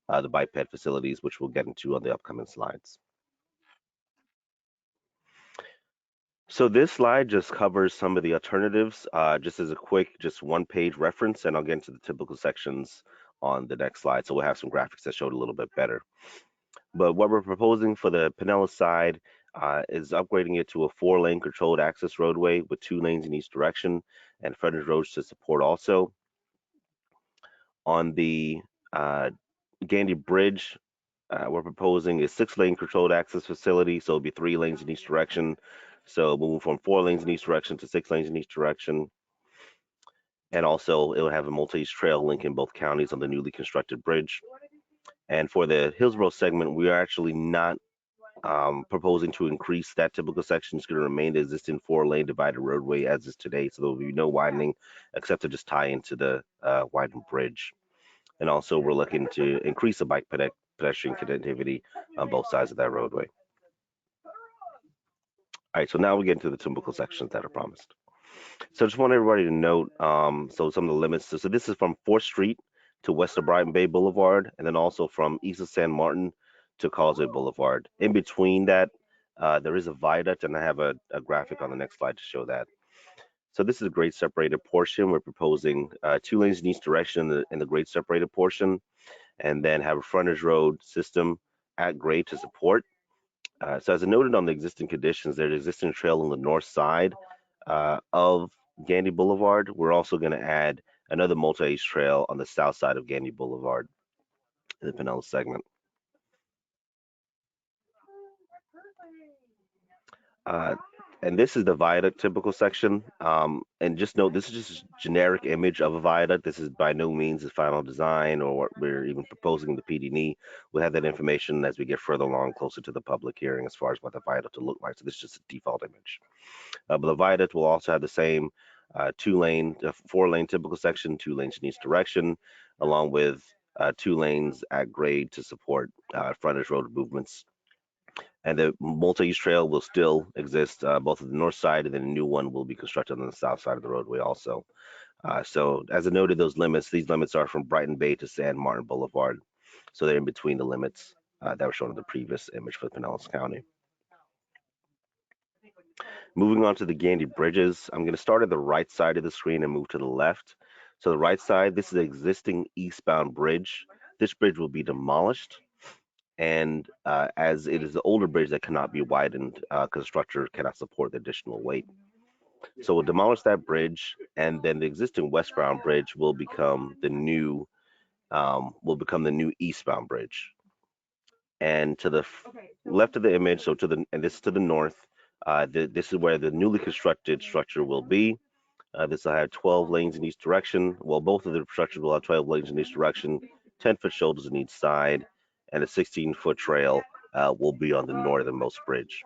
S13: the bike ped facilities, which we'll get into on the upcoming slides. So this slide just covers some of the alternatives, just as a quick, just one-page reference, and I'll get into the typical sections on the next slide. So we'll have some graphics that show it a little bit better. But what we're proposing for the Pinellas side is upgrading it to a 4-lane controlled access roadway with 2 lanes in each direction and frontage roads to support also. On the Gandy Bridge, we're proposing a 6-lane controlled access facility, so it'll be 3 lanes in each direction. So moving from 4 lanes in each direction to 6 lanes in each direction. And also it will have a multi-use trail linking both counties on the newly constructed bridge. And for the Hillsborough segment, we are actually not proposing to increase that typical section. It's going to remain the existing 4-lane divided roadway as is today. So there will be no widening except to just tie into the widened bridge. And also we're looking to increase the bike pedestrian connectivity on both sides of that roadway. All right, so now we get into the typical sections that are promised. So I just want everybody to note, so some of the limits. So this is from 4th Street to west of Brighton Bay Boulevard, and then also from east of San Martin to Causeway Boulevard. In between that, there is a viaduct, and I have a graphic on the next slide to show that. So this is a grade separated portion. We're proposing 2 lanes in each direction in the grade separated portion, and then have a frontage road system at grade to support. So as I noted on the existing conditions, there's an existing trail on the north side of Gandy Boulevard. We're also going to add another multi-use trail on the south side of Gandy Boulevard in the Pinellas segment. And this is the viaduct typical section. And just note, this is just a generic image of a viaduct. This is by no means the final design or what we're even proposing in the PD&E. We'll have that information as we get further along, closer to the public hearing, as far as what the viaduct will look like. So this is just a default image. But the viaduct will also have the same 4-lane typical section, 2 lanes in each direction, along with 2 lanes at grade to support frontage road movements. And the multi-use trail will still exist both on the north side, and then a new one will be constructed on the south side of the roadway also. So as I noted, these limits are from Brighton Bay to San Martin Boulevard. So they're in between the limits that were shown in the previous image for Pinellas County. Moving on to the Gandy bridges, I'm going to start at the right side of the screen and move to the left. So the right side, this is an existing eastbound bridge. This bridge will be demolished, and as it is an older bridge that cannot be widened because the structure cannot support the additional weight. So we'll demolish that bridge, and then the existing westbound bridge will become the new eastbound bridge. And to the left of the image, so and this is to the north, this is where the newly constructed structure will be. This will have 12 lanes in each direction. Well, both of the structures will have 12 lanes in each direction, 10-foot shoulders on each side, and a 16-foot trail will be on the northernmost bridge.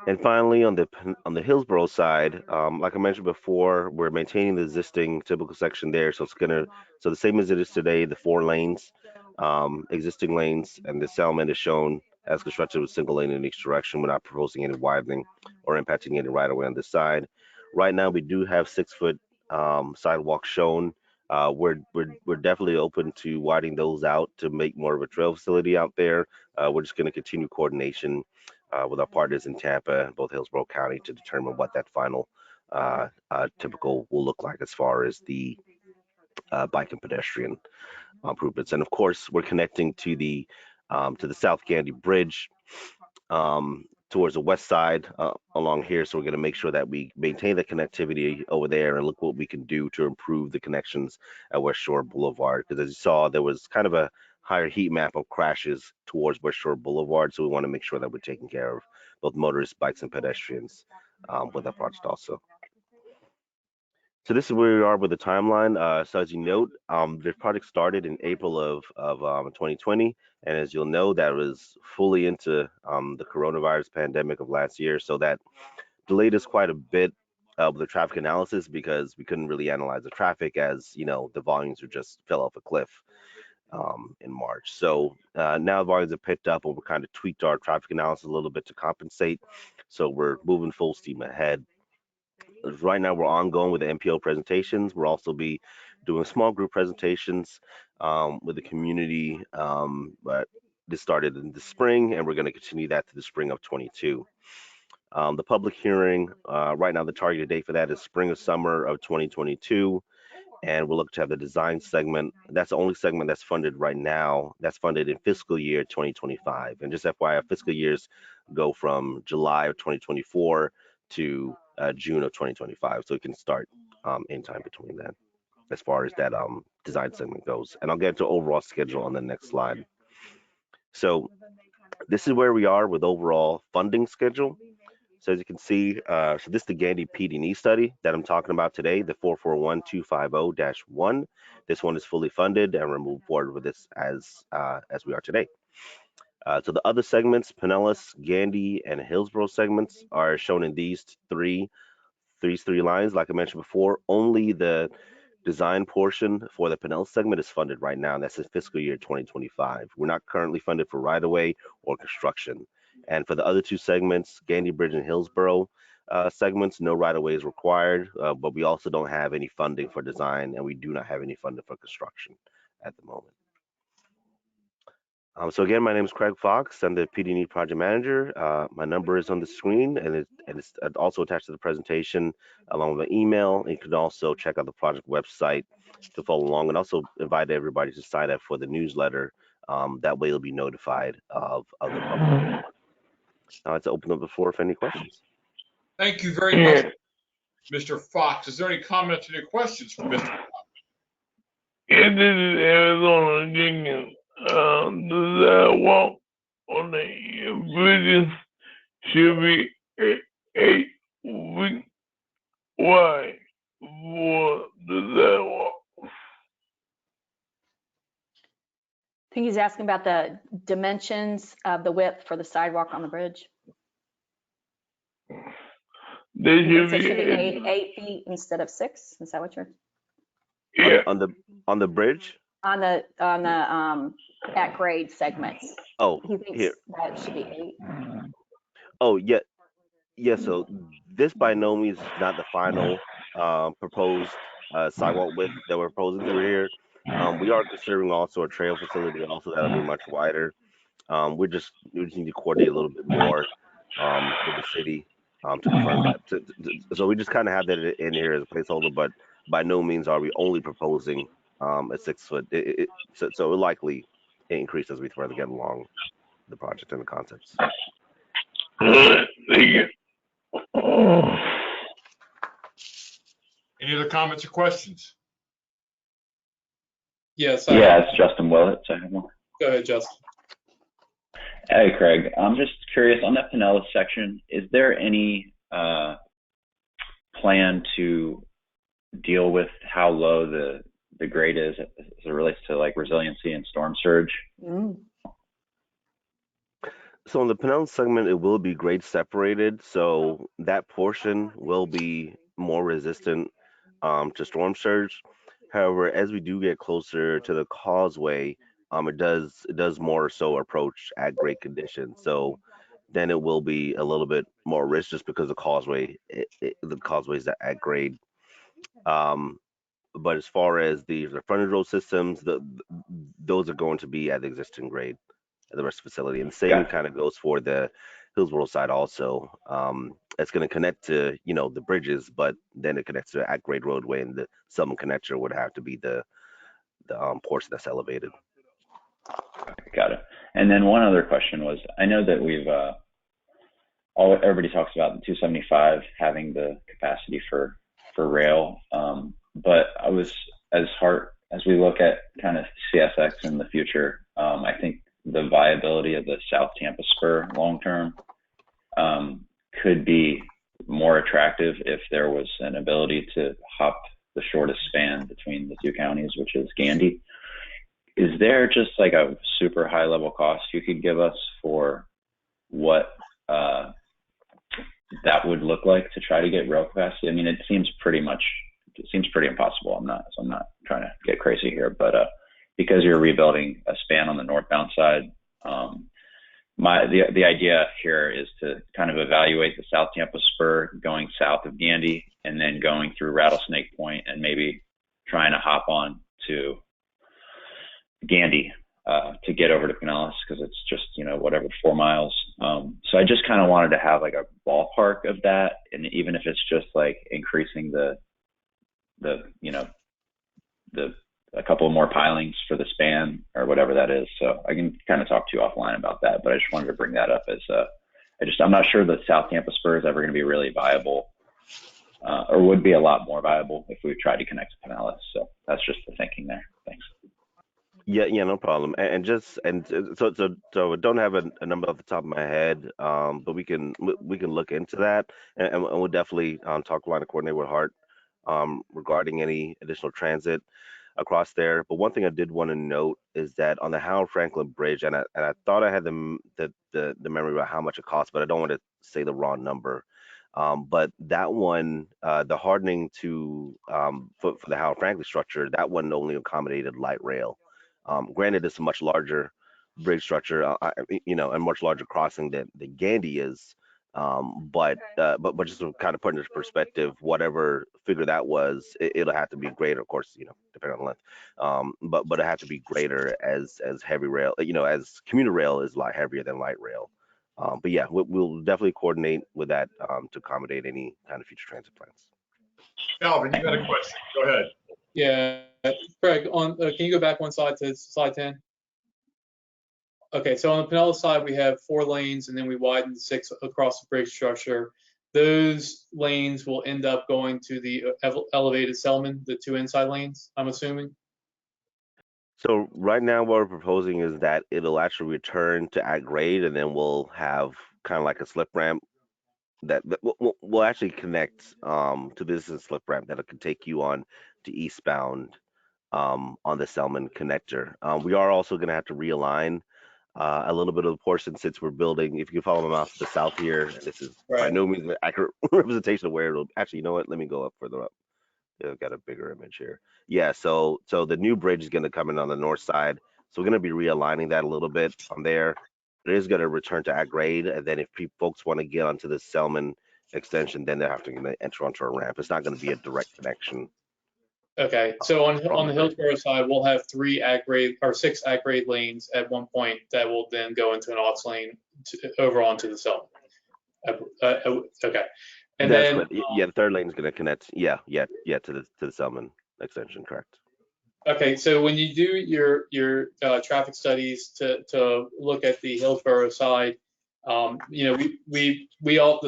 S13: And finally, on the Hillsborough side, like I mentioned before, we're maintaining the existing typical section there. So so the same as it is today, the 4 lanes, existing lanes, and this element is shown as constructed with single lane in each direction. We're not proposing any widening or impacting any right of way on this side. Right now, we do have 6-foot sidewalks shown. We're definitely open to widening those out to make more of a trail facility out there. We're just going to continue coordination with our partners in Tampa, both Hillsborough County, to determine what that final typical will look like as far as the bike and pedestrian improvements. And of course, we're connecting to the South Gandy Bridge towards the west side along here. So we're going to make sure that we maintain the connectivity over there and look what we can do to improve the connections at West Shore Boulevard. Because as you saw, there was kind of a higher heat map of crashes towards West Shore Boulevard. So we want to make sure that we're taking care of both motorists, bikes, and pedestrians with that project also. So this is where we are with the timeline. So as you note, the project started in April of 2020. And as you'll know, that was fully into the coronavirus pandemic of last year. So that delayed us quite a bit with the traffic analysis because we couldn't really analyze the traffic as, the volumes just fell off a cliff. in March. So now volumes have picked up, and we're kind of tweaked our traffic analysis a little bit to compensate. So we're moving full steam ahead. Right now, we're ongoing with the MPO presentations. We'll also be doing small group presentations with the community, but this started in the spring, and we're going to continue that to the spring of 22. The public hearing, right now, the targeted date for that is spring or summer of 2022. And we'll look to have the design segment. That's the only segment that's funded right now. That's funded in fiscal year 2025. And just FYI, fiscal years go from July of 2024 to June of 2025. So we can start in time between that, as far as that design segment goes. And I'll get into overall schedule on the next slide. So this is where we are with overall funding schedule. So as you can see, so this is the Gandy PD&E study that I'm talking about today, the 441250-1. This one is fully funded, and we're moving forward with this as we are today. So the other segments, Pinellas, Gandy, and Hillsborough segments are shown in these three lines. Like I mentioned before, only the design portion for the Pinellas segment is funded right now, and that's in fiscal year 2025. We're not currently funded for right-of-way or construction. And for the other two segments, Gandy Bridge and Hillsborough segments, no right-of-way is required, but we also don't have any funding for design, and we do not have any funding for construction at the moment. So again, my name is Craig Fox. I'm the PD&E project manager. My number is on the screen, and it's also attached to the presentation along with an email. And you can also check out the project website to follow along, and also invite everybody to sign up for the newsletter. That way you'll be notified of the public. Now let's open up the floor for any questions.
S1: Thank you very much, Mr. Fox. Is there any comments or any questions for Mr. Fox?
S14: Yeah, this is Arizona Jenkins. The walk on the bridges should be 8 feet wide for the sidewalk.
S2: I think he's asking about the dimensions of the width for the sidewalk on the bridge.
S14: They
S2: It
S14: should
S2: should be
S14: be
S2: 8 feet instead of 6. Is that what you're?
S14: yeah.
S13: On the bridge?
S2: On the at grade segments.
S13: Oh,
S2: He thinks
S13: here.
S2: that should be 8.
S13: Oh, yeah. Yeah, so this by no means is not the final proposed sidewalk width that we're proposing through here. We are considering also a trail facility also that'll be much wider. We just need to coordinate a little bit more with the city to confirm that. So we just kind of have that in here as a placeholder, but by no means are we only proposing a 6 foot. So it will likely increase as we further get along the project and the concepts.
S1: Any other comments or questions?
S5: Yes.
S15: Yeah, it's Justin Willett. So I have one.
S5: Go ahead, Justin.
S15: Hey, Craig. I'm just curious on that Pinellas section. Is there any plan to deal with how low the grade is as it relates to like resiliency and storm surge?
S13: So on the Pinellas segment, it will be grade separated. So that portion will be more resistant to storm surge. However, as we do get closer to the causeway, it does more so approach at grade conditions. So then it will be a little bit more risk just because the causeway is at grade. But as far as the frontage road systems, those are going to be at the existing grade at the rest of the facility. And the same kind of goes for the Hillsborough side also. It's going to connect to, the bridges, but then it connects to at grade roadway, and the southern connector would have to be the portion that's elevated.
S15: Got it. And then one other question was, I know that we've everybody talks about the 275 having the capacity for rail, but I was as we look at kind of CSX in the future, I think the viability of the South Tampa Spur long term could be more attractive if there was an ability to hop the shortest span between the two counties, which is Gandy. Is there just like a super high level cost you could give us for what that would look like to try to get rail capacity? I mean, it seems pretty impossible. I'm not trying to get crazy here, but because you're rebuilding a span on the northbound side. The idea here is to kind of evaluate the South Tampa spur going south of Gandy and then going through Rattlesnake Point and maybe trying to hop on to Gandy to get over to Pinellas, because it's just, whatever, 4 miles. So I just kind of wanted to have like a ballpark of that, and even if it's just like increasing a couple of more pilings for the span or whatever that is. So I can kind of talk to you offline about that, but I just wanted to bring that up as I'm not sure the South Tampa spur is ever going to be really viable, or would be a lot more viable if we tried to connect to Pinellas. So that's just the thinking there. Thanks.
S13: Yeah, no problem. So I don't have a number off the top of my head, but we can look into that, and we'll definitely talk line and coordinate with Hart regarding any additional transit across there. But one thing I did want to note is that on the Howard Franklin Bridge, and I thought I had the memory about how much it costs, but I don't want to say the wrong number. But that one, the hardening to for the Howard Franklin structure, that one only accommodated light rail. Granted, it's a much larger bridge structure, and much larger crossing than Gandy is. But just to kind of put into perspective, whatever figure that was, it'll have to be greater, of course, depending on the length. But it had to be greater as heavy rail, as commuter rail is a lot heavier than light rail. But yeah, we'll definitely coordinate with that to accommodate any kind of future transit plans.
S1: Calvin, you got a question? Go ahead.
S5: Yeah, Craig, can you go back one slide to slide 10? Okay, so on the Pinellas side, we have 4 lanes, and then we widen to 6 across the bridge structure. Those lanes will end up going to the elevated Selman, the 2 inside lanes, I'm assuming.
S13: So right now, what we're proposing is that it'll actually return to at grade, and then we'll have kind of like a slip ramp that will actually connect to this slip ramp that can take you on to eastbound on the Selman connector. We are also going to have to realign a little bit of the portion since we're building. If you can follow my mouse to the south here, and this is by no means an accurate representation of where it'll actually. You know what? Let me go up further up. Yeah, I've got a bigger image here. Yeah, so the new bridge is going to come in on the north side. So we're going to be realigning that a little bit from there. It is going to return to at grade, and then if folks want to get onto the Selman extension, then they'll have to enter onto a ramp. It's not going to be a direct connection.
S5: Okay, so on the Hillsborough side, we'll have 3 at grade or 6 at grade lanes at one point that will then go into an aux lane over onto the Selman. Okay, and
S13: That's
S5: then
S13: yeah, the third lane is going to connect. Yeah, to the Selman extension, correct.
S5: Okay, so when you do your traffic studies to look at the Hillsborough side, the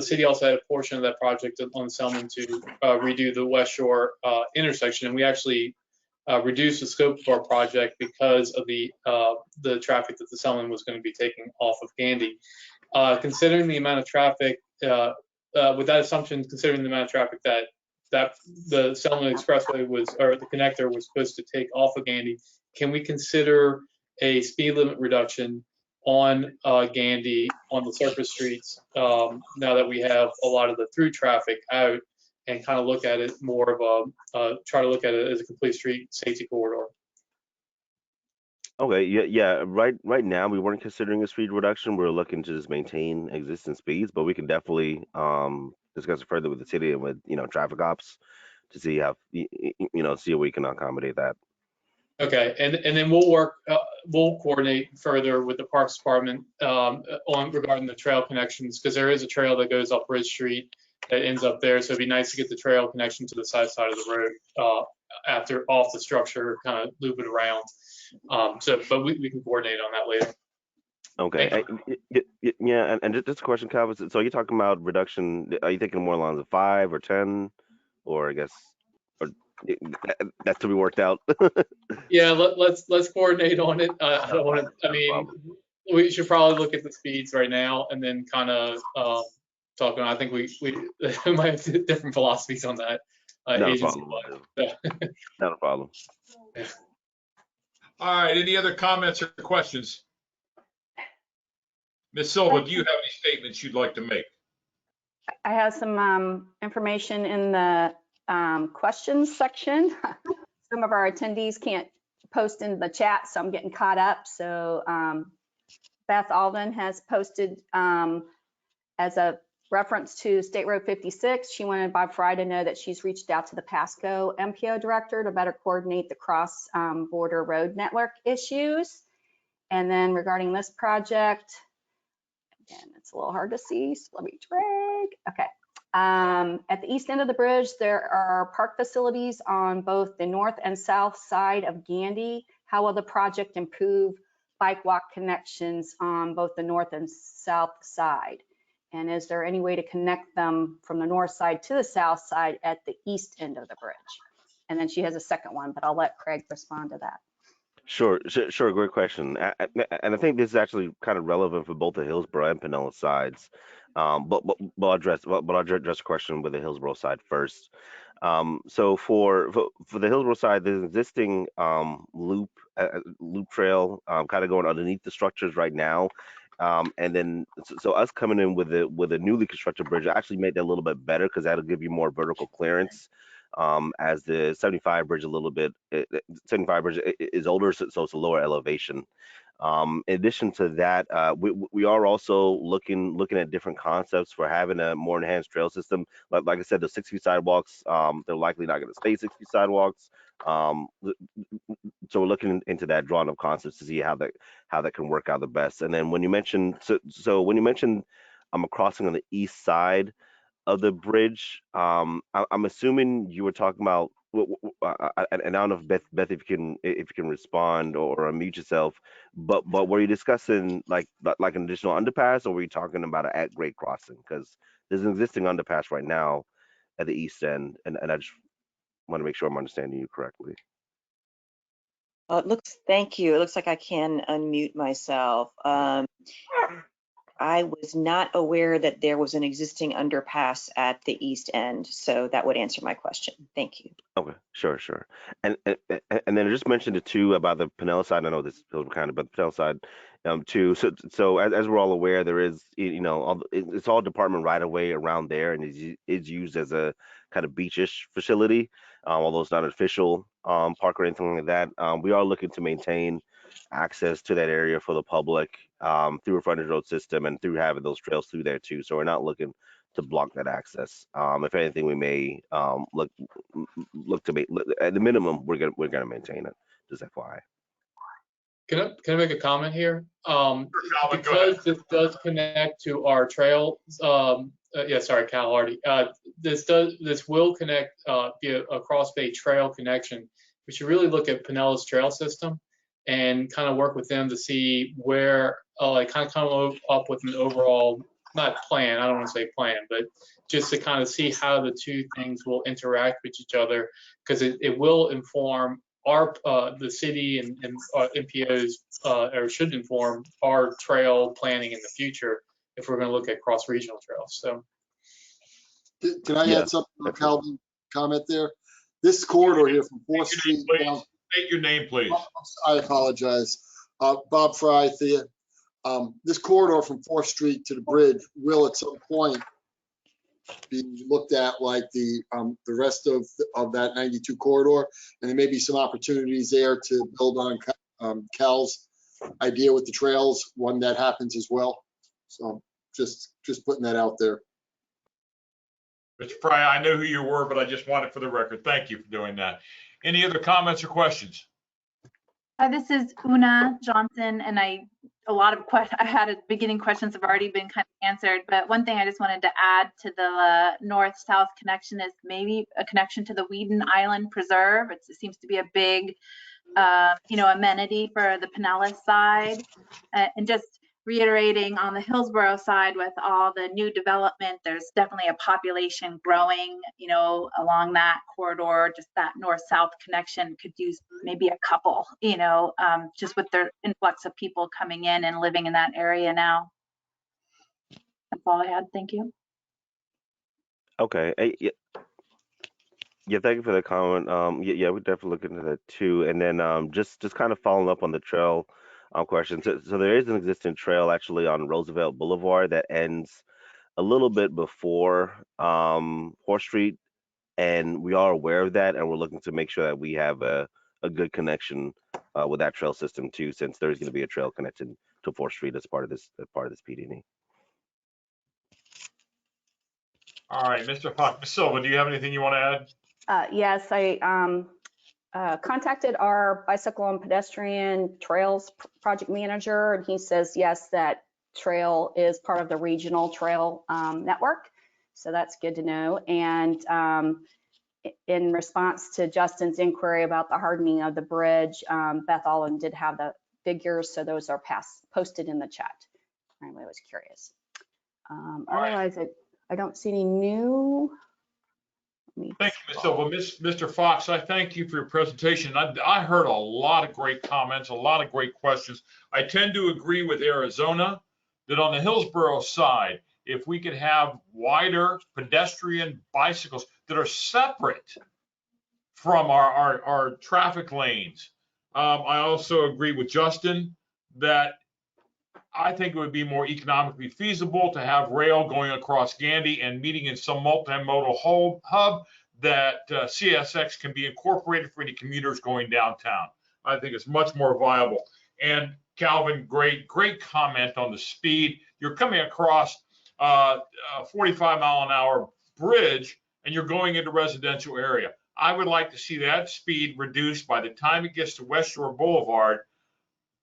S5: city also had a portion of that project on Selman to redo the West Shore intersection, and we actually reduced the scope of our project because of the traffic that the Selman was going to be taking off of Gandy. Considering the amount of traffic, with that assumption, considering the amount of traffic that the Selman Expressway or the connector was supposed to take off of Gandy, can we consider a speed limit reduction on Gandy on the surface streets now that we have a lot of the through traffic out, and kind of look at it more of try to look at it as a complete street safety corridor?
S13: Okay, yeah. Right now, we weren't considering a speed reduction. We were looking to just maintain existing speeds, but we can definitely discuss it further with the city and with traffic ops to see how see if we can accommodate that.
S5: Okay, and then we'll coordinate further with the Parks Department regarding the trail connections, because there is a trail that goes up Ridge Street that ends up there. So it'd be nice to get the trail connection to the side of the road after off the structure, kind of loop it around. But we can coordinate on that later.
S13: Okay. Yeah, and just a question, Calvin. So you're talking about reduction? Are you thinking more along the 5 or 10, or I guess, or that's to be worked out?
S5: Yeah, let's coordinate on it. I don't want to. I mean, we should probably look at the speeds right now and then kind of talk on. I think we might have different philosophies on that.
S13: Not a problem. Not a problem.
S5: Yeah.
S1: All right, any other comments or questions? Ms. Silva, do you have any statements you'd like to make?
S2: I have some information in the questions section. Some of our attendees can't post in the chat, so I'm getting caught up. So Beth Alden has posted as a reference to State Road 56. She wanted Bob Fry to know that she's reached out to the Pasco MPO director to better coordinate the cross border road network issues. And then regarding this project, again, it's a little hard to see, so let me drag. Okay. At the east end of the bridge, there are park facilities on both the north and south side of Gandy. How will the project improve bike walk connections on both the north and south side? And is there any way to connect them from the north side to the south side at the east end of the bridge? And then she has a second one, but I'll let Craig respond to that.
S13: Sure. Great question. And I think this is actually kind of relevant for both the Hillsborough and Pinellas sides. But I'll address the question with the Hillsborough side first. So for the Hillsborough side, there's an existing loop trail kind of going underneath the structures right now. And then so us coming in with a newly constructed bridge actually made that a little bit better because that'll give you more vertical clearance. As the 75 bridge 75 bridge is older, so it's a lower elevation. In addition to that, we are also looking at different concepts for having a more enhanced trail system. Like I said, the 6 feet sidewalks, they're likely not going to stay 6 feet sidewalks. So we're looking into that, drawing up concepts to see how that can work out the best. And then when you mentioned a crossing on the east side of the bridge, I'm assuming you were talking about, and I don't know if Beth, if you can respond or unmute yourself, but were you discussing like an additional underpass, or were you talking about an at-grade crossing? Because there's an existing underpass right now at the east end, and I just want to make sure I'm understanding you correctly.
S16: Thank you. It looks like I can unmute myself. I was not aware that there was an existing underpass at the east end, so that would answer my question. Thank you.
S13: Okay, sure. And then I just mentioned it too about the Pinellas side. I know this is kind of, but the Pinellas side too. So as we're all aware, there is, it's all department right of way around there, and is used as a kind of beachish facility, although it's not an official park or anything like that. We are looking to maintain access to that area for the public through a frontage road system and through having those trails through there too. So we're not looking to block that access. If anything, we may look to make, at the minimum, we're gonna maintain it. Just FYI.
S5: Can I make a comment here? Because this does connect to our trail. Sorry, Cal Hardy. This will connect via a cross bay trail connection. We should really look at Pinellas trail system and kind of work with them to see where, kind of come up with an overall, not plan, I don't want to say plan, but just to kind of see how the two things will interact with each other, because it will inform the city and MPOs, or should inform our trail planning in the future if we're going to look at cross-regional trails. So,
S12: can I add something to Calvin's comment there? This corridor here from 4th Street down.
S1: State your name, please.
S12: I apologize. Bob Fry, Thea. This corridor from 4th Street to the bridge will at some point be looked at like the rest of that 92 corridor, and there may be some opportunities there to build on Cal's idea with the trails when that happens as well. So just putting that out there.
S1: Mr. Fry, I know who you were, but I just wanted for the record. Thank you for doing that. Any other comments or questions?
S17: This is Una Johnson, and I had a beginning questions have already been kind of answered, but one thing I just wanted to add to the north-south connection is maybe a connection to the Whedon Island Preserve. It seems to be a big, amenity for the Pinellas side, and just reiterating on the Hillsborough side with all the new development, there's definitely a population growing, along that corridor. Just that north-south connection could use maybe a couple, just with the influx of people coming in and living in that area now. That's all I had. Thank you.
S13: Okay. Yeah, thank you for the comment. We definitely look into that too. And then just kind of following up on the trail question. So there is an existing trail actually on Roosevelt Boulevard that ends a little bit before 4th Street, and we are aware of that, and we're looking to make sure that we have a good connection with that trail system too, since there's going to be a trail connected to 4th Street as part of this PD&E.
S1: All right, Mr. Fox. Ms. Silva, do you have anything you want to add?
S2: Yes, I contacted our bicycle and pedestrian trails project manager, and he says, yes, that trail is part of the regional trail network. So that's good to know. And in response to Justin's inquiry about the hardening of the bridge, Beth Allen did have the figures, so those are posted in the chat. Anyway, I was curious. Otherwise, I don't see any new.
S1: Thank you, Ms. Silva. Mr. Fox, I thank you for your presentation. I heard a lot of great comments, a lot of great questions. I tend to agree with Arizona that on the Hillsborough side, if we could have wider pedestrian bicycles that are separate from our traffic lanes. I also agree with Justin that I think it would be more economically feasible to have rail going across Gandy and meeting in some multimodal hub that CSX can be incorporated for any commuters going downtown. I think it's much more viable. And Calvin, great comment on the speed. You're coming across a 45-mile-an-hour bridge and you're going into residential area. I would like to see that speed reduced by the time it gets to West Shore Boulevard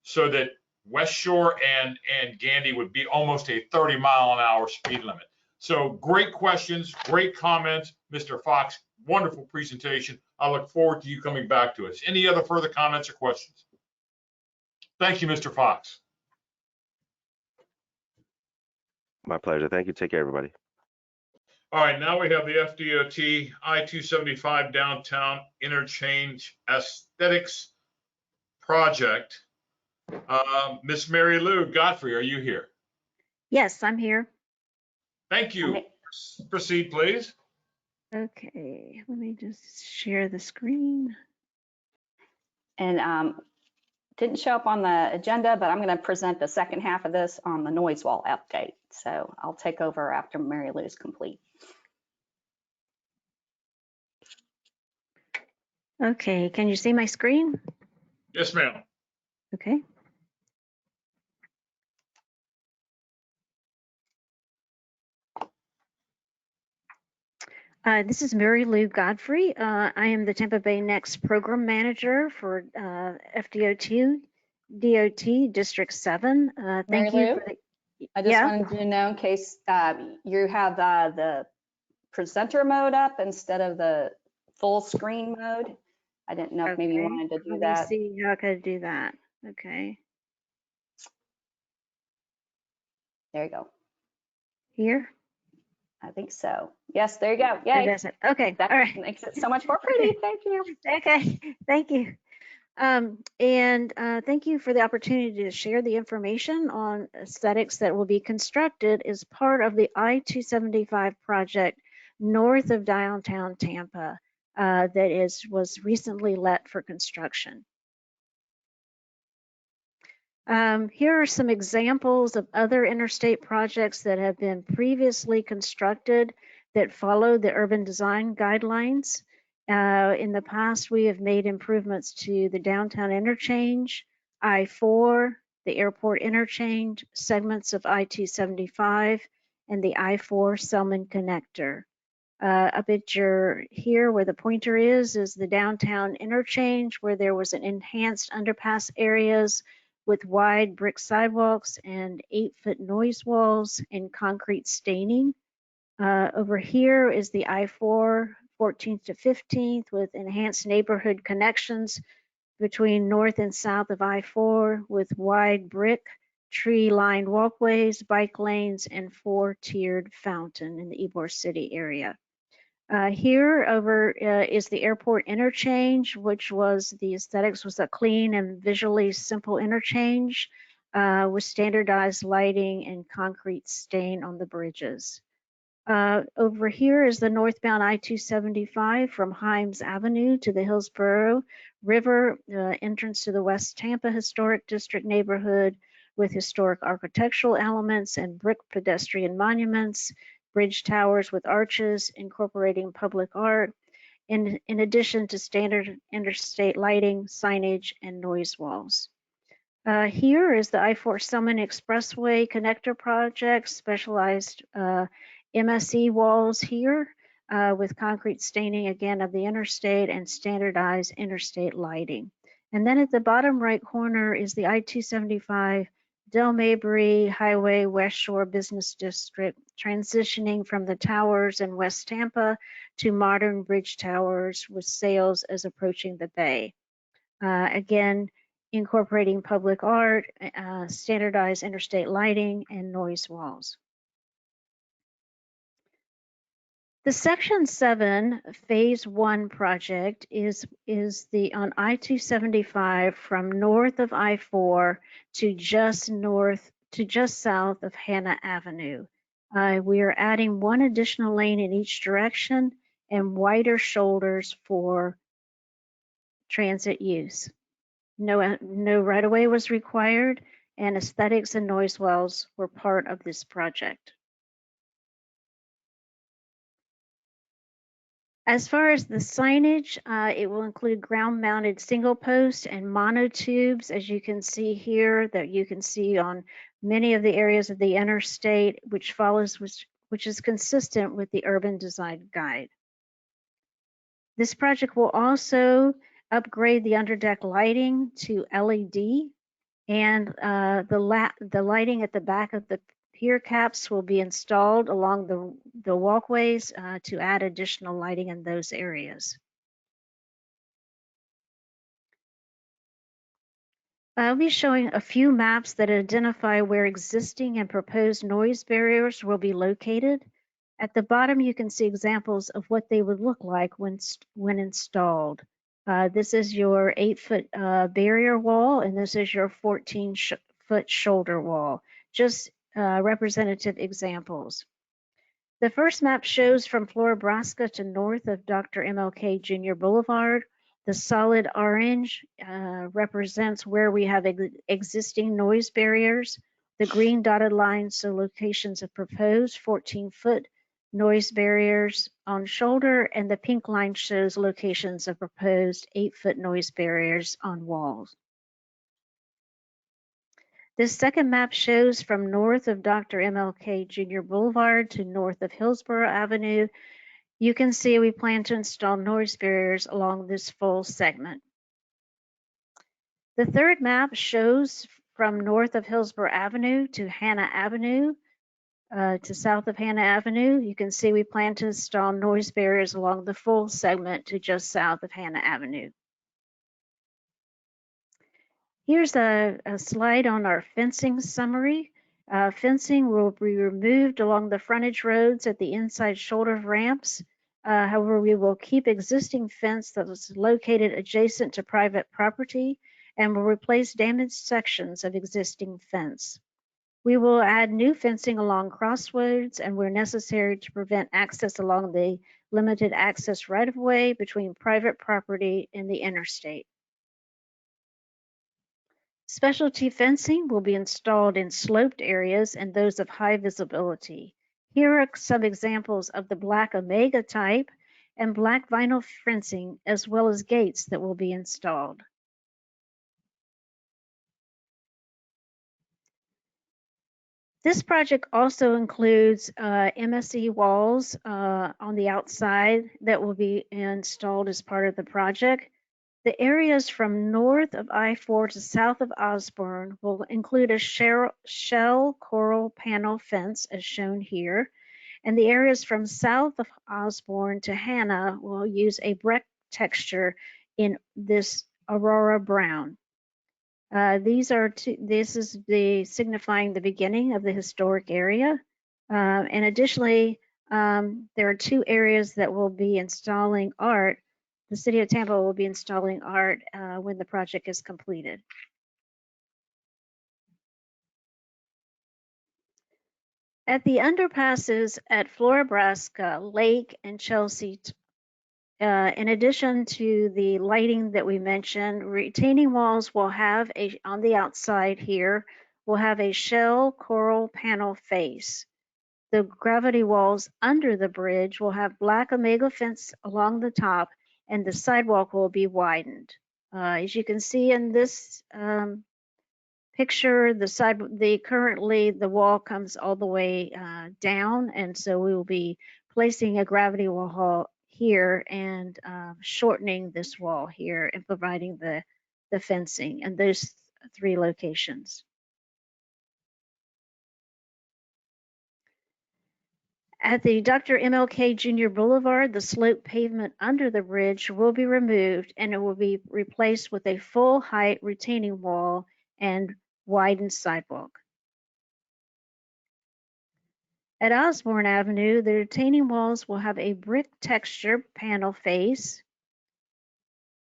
S1: so that West Shore and Gandy would be almost a 30-mile-an-hour speed limit. So great questions, great comments. Mr. Fox, wonderful presentation. I look forward to you coming back to us. Any other further comments or questions? Thank you, Mr. Fox.
S13: My pleasure. Thank you. Take care, everybody.
S1: All right, now we have the FDOT I-275 downtown interchange aesthetics project. Miss Mary Lou Godfrey, are you here?
S8: Yes, I'm here.
S1: Thank you. Proceed, please.
S8: Okay, let me just share the screen.
S2: And didn't show up on the agenda, but I'm going to present the second half of this on the noise wall update. So I'll take over after Mary Lou's complete.
S8: Okay, can you see my screen?
S1: Yes, ma'am.
S8: Okay. This is Mary Lou Godfrey. I am the Tampa Bay Next Program Manager for FDOT DOT District 7. Thank you. For the,
S2: I just wanted to know in case you have the presenter mode up instead of the full screen mode. I didn't know if maybe you wanted to do that.
S8: Let me see how I could do that. Okay.
S2: There you go.
S8: Here?
S2: I think so. Yes, there you go. Yay.
S8: Okay.
S2: That
S8: all right.
S2: makes it so much more pretty. Thank you.
S8: Okay. Thank you. Thank you for the opportunity to share the information on aesthetics that will be constructed as part of the I-275 project north of downtown Tampa that was recently let for construction. Here are some examples of other interstate projects that have been previously constructed that follow the urban design guidelines. In the past, we have made improvements to the downtown interchange, I-4, the airport interchange, segments of I-275, and the I-4 Selman connector. A picture here where the pointer is the downtown interchange where there was an enhanced underpass areas with wide brick sidewalks and 8-foot noise walls and concrete staining. Over here is the I-4 14th to 15th with enhanced neighborhood connections between north and south of I-4 with wide brick, tree-lined walkways, bike lanes, and 4-tiered fountain in the Ybor City area. Here over is the airport interchange, which was the aesthetics was a clean and visually simple interchange with standardized lighting and concrete stain on the bridges. Over here is the northbound I-275 from Himes Avenue to the Hillsborough River, entrance to the West Tampa Historic District neighborhood with historic architectural elements and brick pedestrian monuments, bridge towers with arches incorporating public art, in addition to standard interstate lighting, signage, and noise walls. Here is the I-4 Summit Expressway Connector Project, specialized MSE walls here with concrete staining again of the interstate and standardized interstate lighting. And then at the bottom right corner is the I-275 Del Mabry Highway West Shore Business District, transitioning from the towers in West Tampa to modern bridge towers with sails as approaching the bay. Again, incorporating public art, standardized interstate lighting, and noise walls. The Section 7 Phase 1 project is the on I-275 from north of I-4 to just south of Hannah Avenue. We are adding one additional lane in each direction and wider shoulders for transit use. No right-of-way was required, and aesthetics and noise walls were part of this project. As far as the signage, it will include ground-mounted single post and monotubes, as you can see here, that you can see on many of the areas of the interstate, which is consistent with the Urban Design Guide. This project will also upgrade the underdeck lighting to LED, and the lighting at the back of the pier caps will be installed along the walkways to add additional lighting in those areas. I'll be showing a few maps that identify where existing and proposed noise barriers will be located. At the bottom, you can see examples of what they would look like when installed. This is your 8-foot barrier wall, and this is your 14-foot shoulder wall. Just representative examples. The first map shows from Florabraska to north of Dr. MLK Jr. Boulevard. The solid orange represents where we have existing noise barriers. The green dotted lines show locations of proposed 14-foot noise barriers on shoulder, and the pink line shows locations of proposed 8-foot noise barriers on walls. This second map shows from north of Dr. MLK Jr. Boulevard to north of Hillsborough Avenue. You can see we plan to install noise barriers along this full segment. The third map shows from north of Hillsborough Avenue to Hannah Avenue, to south of Hannah Avenue. You can see we plan to install noise barriers along the full segment to just south of Hannah Avenue. Here's a slide on our fencing summary. Fencing will be removed along the frontage roads at the inside shoulder ramps. However, we will keep existing fence that is located adjacent to private property and will replace damaged sections of existing fence. We will add new fencing along crossroads and where necessary to prevent access along the limited access right-of-way between private property and the interstate. Specialty fencing will be installed in sloped areas and those of high visibility. Here are some examples of the black Omega type and black vinyl fencing, as well as gates that will be installed. This project also includes MSE walls on the outside that will be installed as part of the project. The areas from north of I-4 to south of Osborne will include a shell coral panel fence as shown here, and the areas from south of Osborne to Hannah will use a brick texture in this Aurora brown. This is signifying the beginning of the historic area, and additionally, there are two areas that will be installing art. The City of Tampa will be installing art when the project is completed. At the underpasses at Florabraska, Lake, and Chelsea, in addition to the lighting that we mentioned, retaining walls will have on the outside here, will have a shell coral panel face. The gravity walls under the bridge will have black Omega fence along the top and the sidewalk will be widened. As you can see in this picture, currently the wall comes all the way down, and so we will be placing a gravity wall here and shortening this wall here and providing the fencing in those 3 locations. At the Dr. MLK Jr. Boulevard, the slope pavement under the bridge will be removed and it will be replaced with a full height retaining wall and widened sidewalk. At Osborne Avenue, the retaining walls will have a brick texture panel face.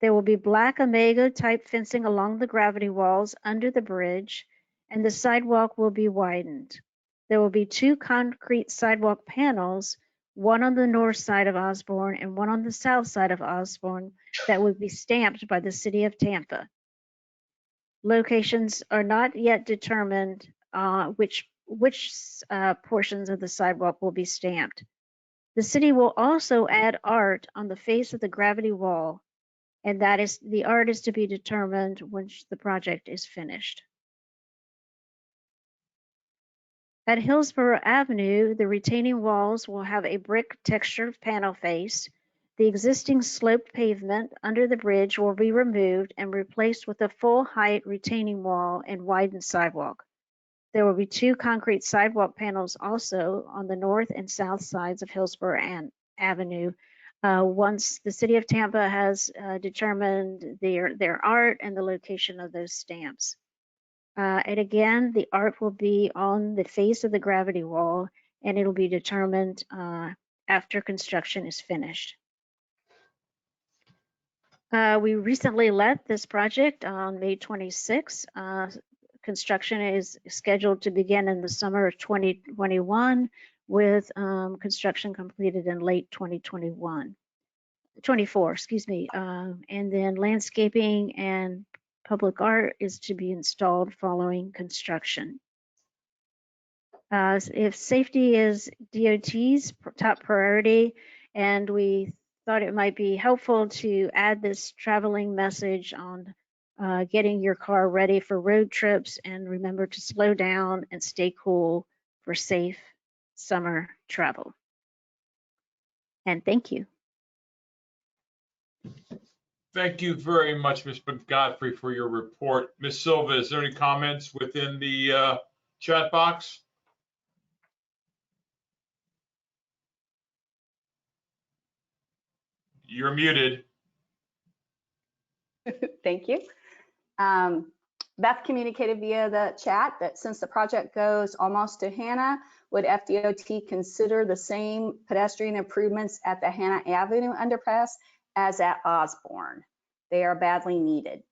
S8: There will be black Omega type fencing along the gravity walls under the bridge, and the sidewalk will be widened. There will be 2 concrete sidewalk panels, one on the north side of Osborne and one on the south side of Osborne, that will be stamped by the City of Tampa. Locations are not yet determined which portions of the sidewalk will be stamped. The city will also add art on the face of the gravity wall, and the art is to be determined once the project is finished. At Hillsborough Avenue, the retaining walls will have a brick textured panel face. The existing sloped pavement under the bridge will be removed and replaced with a full height retaining wall and widened sidewalk. There will be 2 concrete sidewalk panels also on the north and south sides of Hillsborough Avenue once the City of Tampa has determined their art and the location of those stamps. And again, the art will be on the face of the gravity wall, and it'll be determined after construction is finished. We recently let this project on May 26. Construction is scheduled to begin in the summer of 2021 with construction completed in late 24, excuse me. And then landscaping and public art is to be installed following construction. If safety is DOT's top priority, and we thought it might be helpful to add this traveling message on getting your car ready for road trips, and remember to slow down and stay cool for safe summer travel. And thank you.
S1: Thank you very much, Ms. Godfrey, for your report. Ms. Silva, is there any comments within the chat box? You're muted.
S2: Thank you. Beth communicated via the chat that since the project goes almost to Hannah, would FDOT consider the same pedestrian improvements at the Hannah Avenue underpass as at Osborne? They are badly needed.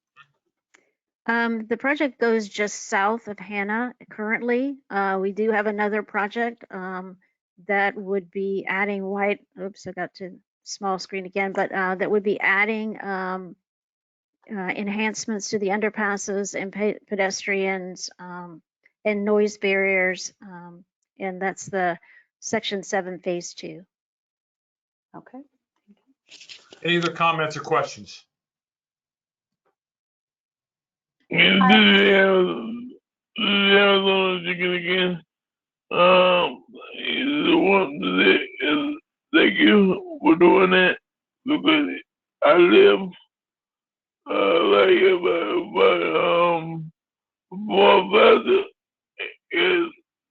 S8: The project goes just south of Hannah currently. We do have another project that would be adding oops, I got to small screen again, but that would be adding enhancements to the underpasses and pedestrians and noise barriers. And that's the Section 7 Phase 2.
S2: Okay.
S1: Any other comments or questions?
S14: Arizona chicken again. Thank you for doing that because I live more further is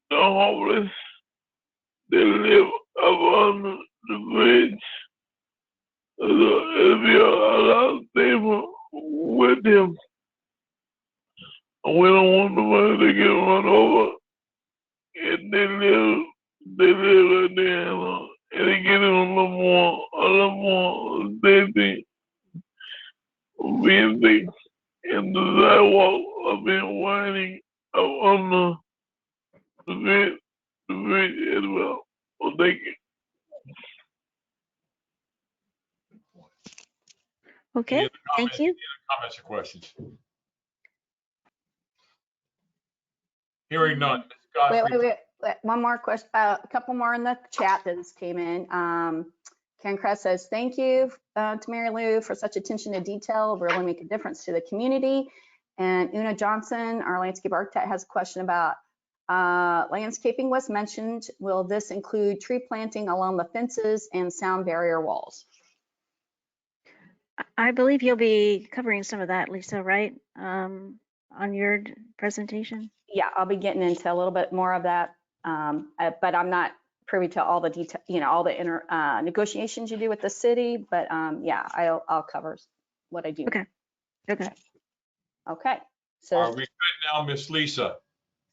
S14: the homeless. They live up on the bridge. So it'll be a lot safer with them. We don't want nobody to get run over. And they live right there, and they get a little more safety being fixed. And the sidewalk have been winding up on the bridge as well. Well, thank you.
S8: Okay, thank you.
S1: Comments or questions? Hearing none.
S2: Wait. One more question. A couple more in the chat that just came in. Ken Kress says, thank you to Mary Lou for such attention to detail, really make a difference to the community. And Una Johnson, our landscape architect, has a question about landscaping was mentioned. Will this include tree planting along the fences and sound barrier walls?
S8: I believe you'll be covering some of that, Lisa, right? On your presentation?
S2: Yeah, I'll be getting into a little bit more of that, but I'm not privy to all the detail, all the negotiations you do with the city. But yeah, I'll cover what I do.
S8: Okay. Okay.
S2: Okay.
S1: Are
S2: So
S1: we good now, Miss Lisa?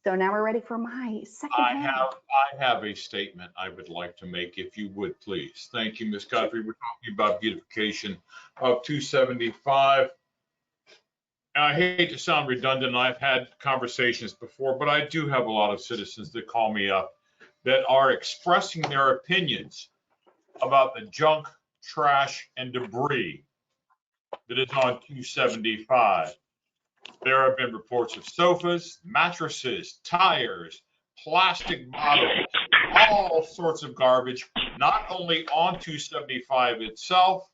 S2: so now we're ready for my second
S1: I
S2: half.
S1: have a statement I would like to make, if you would, please. Thank you, Ms. Godfrey. We're talking about beautification of 275. And I hate to sound redundant. I've had conversations before, but I do have a lot of citizens that call me up that are expressing their opinions about the junk, trash, and debris that is on 275. There have been reports of sofas, mattresses, tires, plastic bottles, all sorts of garbage, not only on 275 itself,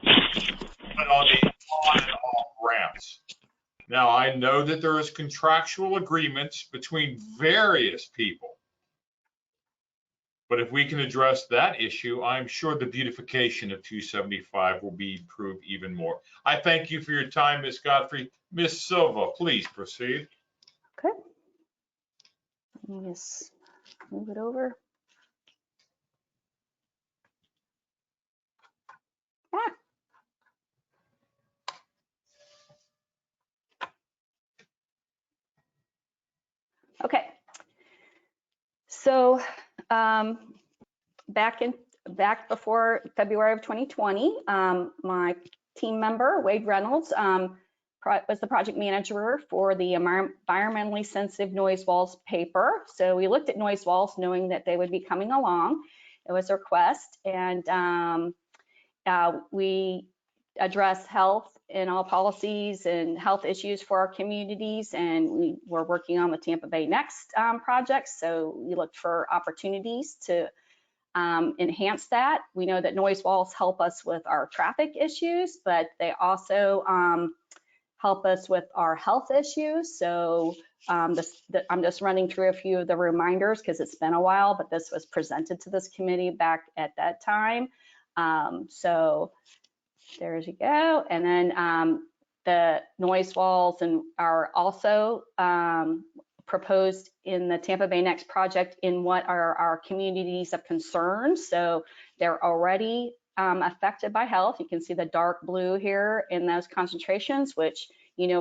S1: but on the on and off ramps. Now, I know that there is contractual agreements between various people, but if we can address that issue, I'm sure the beautification of 275 will be improved even more. I thank you for your time, Ms. Godfrey. Ms. Silva, please proceed.
S2: Okay. Let me just move it over. Ah. Okay. So back before February of 2020, my team member, Wade Reynolds, was the project manager for the environmentally sensitive noise walls paper. So we looked at noise walls knowing that they would be coming along. It was a request, and we address health in all policies and health issues for our communities, and we were working on the Tampa Bay Next project. So we looked for opportunities to enhance that. We know that noise walls help us with our traffic issues, but they also help us with our health issues. So I'm just running through a few of the reminders because it's been a while, but this was presented to this committee back at that time. So there you go. And then the noise walls are also proposed in the Tampa Bay Next project in what are our communities of concern. So they're already affected by health. You can see the dark blue here in those concentrations, which,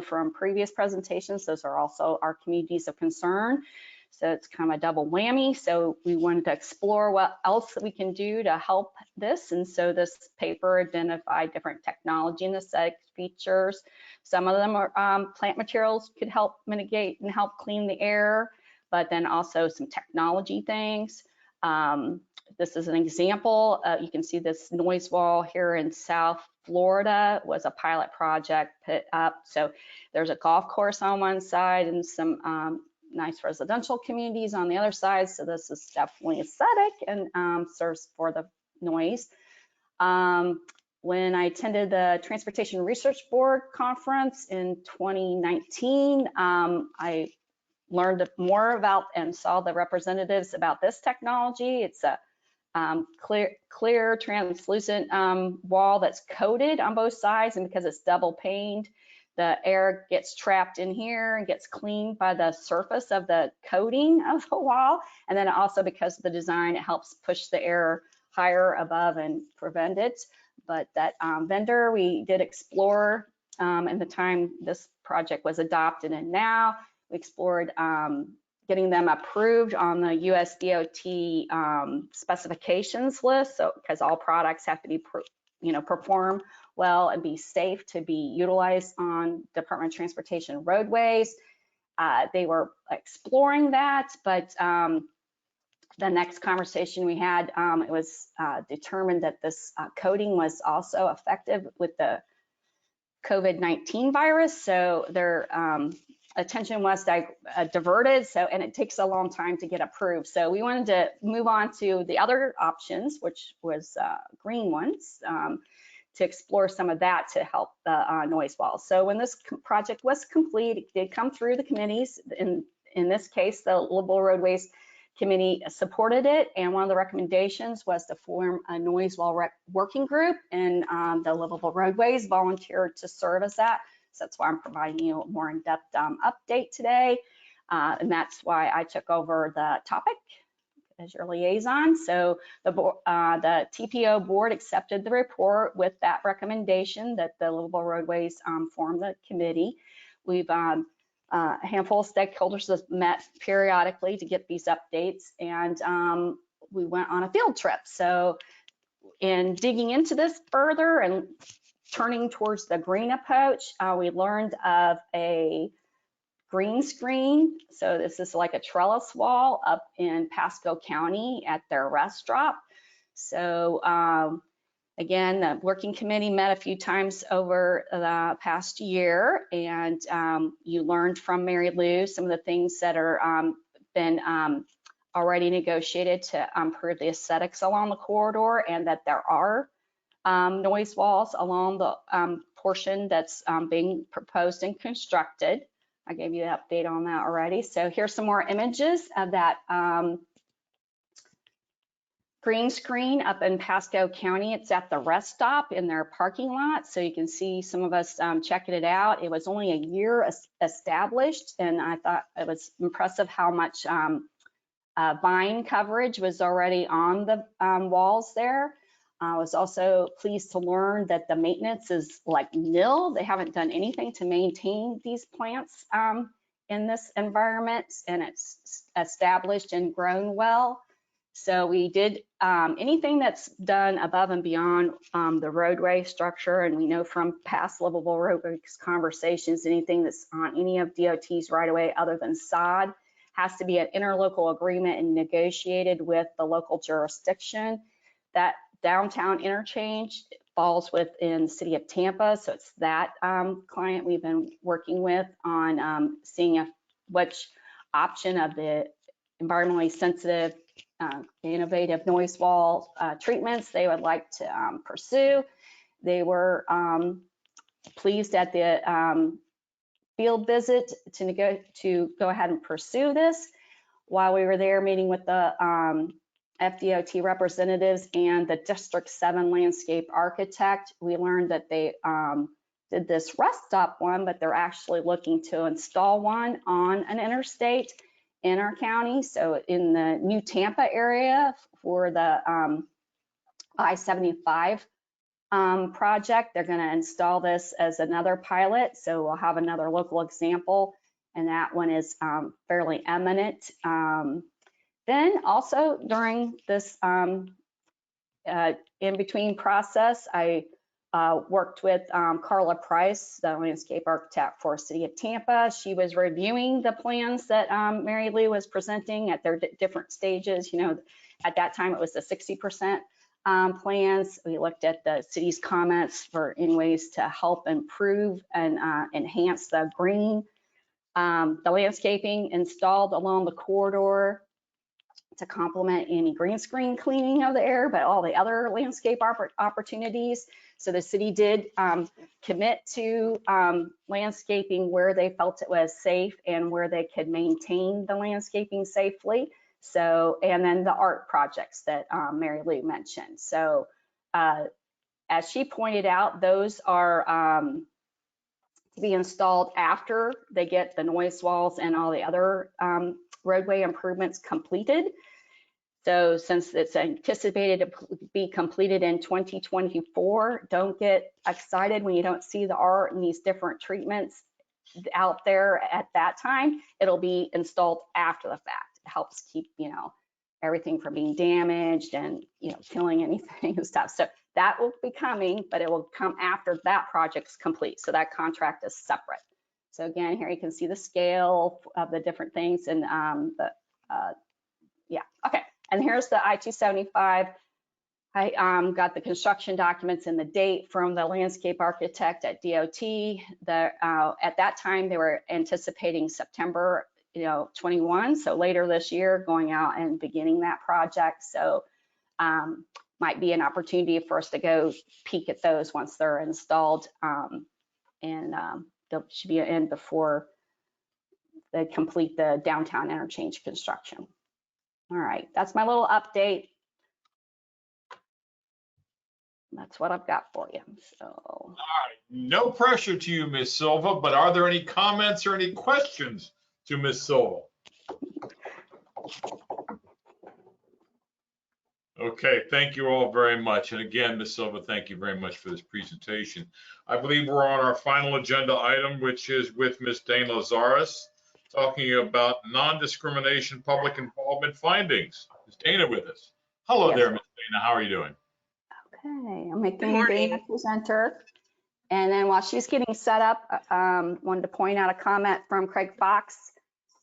S2: from previous presentations, those are also our communities of concern. So it's kind of a double whammy. So we wanted to explore what else we can do to help this. And so this paper identified different technology and aesthetic features. Some of them are plant materials could help mitigate and help clean the air, but then also some technology things. This is an example. You can see this noise wall here in South Florida was a pilot project put up. So there's a golf course on one side and some nice residential communities on the other side. So this is definitely aesthetic and serves for the noise. When I attended the Transportation Research Board conference in 2019, I learned more about and saw the representatives about this technology. It's a clear translucent wall that's coated on both sides, and because it's double paned, the air gets trapped in here and gets cleaned by the surface of the coating of the wall. And then also because of the design, it helps push the air higher above and prevent it. But that vendor we did explore in the time this project was adopted, and now we explored getting them approved on the US DOT specifications list. So because all products have to be perform well and be safe to be utilized on Department of Transportation roadways. They were exploring that, but the next conversation we had, it was determined that this coating was also effective with the COVID-19 virus. So they're attention was diverted. So, and it takes a long time to get approved. So we wanted to move on to the other options, which was green ones, to explore some of that to help the noise walls. So when this project was complete, it did come through the committees. In this case, the Livable Roadways Committee supported it, and one of the recommendations was to form a noise wall working group, and the Livable Roadways volunteered to serve as that. So that's why I'm providing you a more in-depth update today, and that's why I took over the topic as your liaison. So the TPO board accepted the report with that recommendation that the Livable Roadways form the committee. We've a handful of stakeholders have met periodically to get these updates, and we went on a field trip. So in digging into this further and turning towards the green approach, we learned of a green screen. So this is like a trellis wall up in Pasco County at their rest stop. So again, the working committee met a few times over the past year, and you learned from Mary Lou some of the things that are been already negotiated to improve the aesthetics along the corridor, and that there are noise walls along the portion that's being proposed and constructed. I gave you an update on that already. So here's some more images of that green screen up in Pasco County. It's at the rest stop in their parking lot. So you can see some of us checking it out. It was only a year established, and I thought it was impressive how much vine coverage was already on the walls there. I was also pleased to learn that the maintenance is like nil. They haven't done anything to maintain these plants in this environment, and it's established and grown well. So we did anything that's done above and beyond the roadway structure, and we know from past Livable Roadways conversations, anything that's on any of DOT's right away other than sod has to be an interlocal agreement and negotiated with the local jurisdiction. That downtown interchange falls within the city of Tampa, so it's that client we've been working with on seeing which option of the environmentally sensitive innovative noise wall treatments they would like to pursue. They were pleased at the field visit to go ahead and pursue this. While we were there meeting with the FDOT representatives and the District 7 landscape architect, we learned that they did this rest stop one, but they're actually looking to install one on an interstate in our county. So in the new Tampa area for the I-75 project, they're going to install this as another pilot. So we'll have another local example, and that one is fairly eminent. Then also during this in-between process, I worked with Carla Price, the landscape architect for City of Tampa. She was reviewing the plans that Mary Lou was presenting at their different stages. You know, at that time it was the 60% plans. We looked at the city's comments for any ways to help improve and enhance the green, the landscaping installed along the corridor to complement any green screen cleaning of the air, but all the other landscape opportunities. So the city did commit to landscaping where they felt it was safe and where they could maintain the landscaping safely. So, and then the art projects that Mary Lou mentioned. So as she pointed out, those are to be installed after they get the noise walls and all the other roadway improvements completed. So since it's anticipated to be completed in 2024, don't get excited when you don't see the art and these different treatments out there at that time. It'll be installed after the fact. It helps keep, you know, everything from being damaged and, you know, killing anything and stuff. So that will be coming, but it will come after that project's complete. So that contract is separate. So again, here you can see the scale of the different things and yeah, okay. And here's the I-275 I got the construction documents and the date from the landscape architect at DOT. At that time, they were anticipating September 21, so later this year, going out and beginning that project. So might be an opportunity for us to go peek at those once they're installed, and they should be in before they complete the downtown interchange construction. All right, that's my little update. That's what I've got for you. So,
S1: all right, no pressure to you, Ms. Silva, but are there any comments or any questions to Ms. Silva? Okay, thank you all very much. And again, Ms. Silva, thank you very much for this presentation. I believe we're on our final agenda item, which is with Ms. Dana Lazaris, talking about non-discrimination public involvement findings. Ms. Dana with us. Hello
S2: yes.
S1: there, Ms. Dana. How are you doing?
S2: Okay, I'm making Dana presenter. And then while she's getting set up, wanted to point out a comment from Craig Fox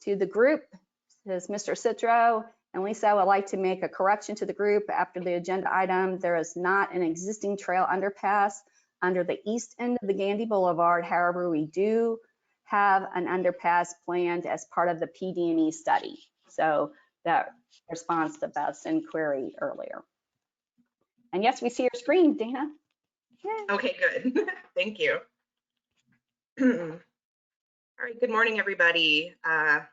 S2: to the group. It says, Mr. Citro and Lisa, I would like to make a correction to the group after the agenda item. There is not an existing trail underpass under the east end of the Gandy Boulevard. However, we do have an underpass planned as part of the PD&E study. So that responds to Beth's inquiry earlier. And yes, we see your screen, Dana. Yay.
S18: Okay, good. Thank you. All right, good morning, everybody. My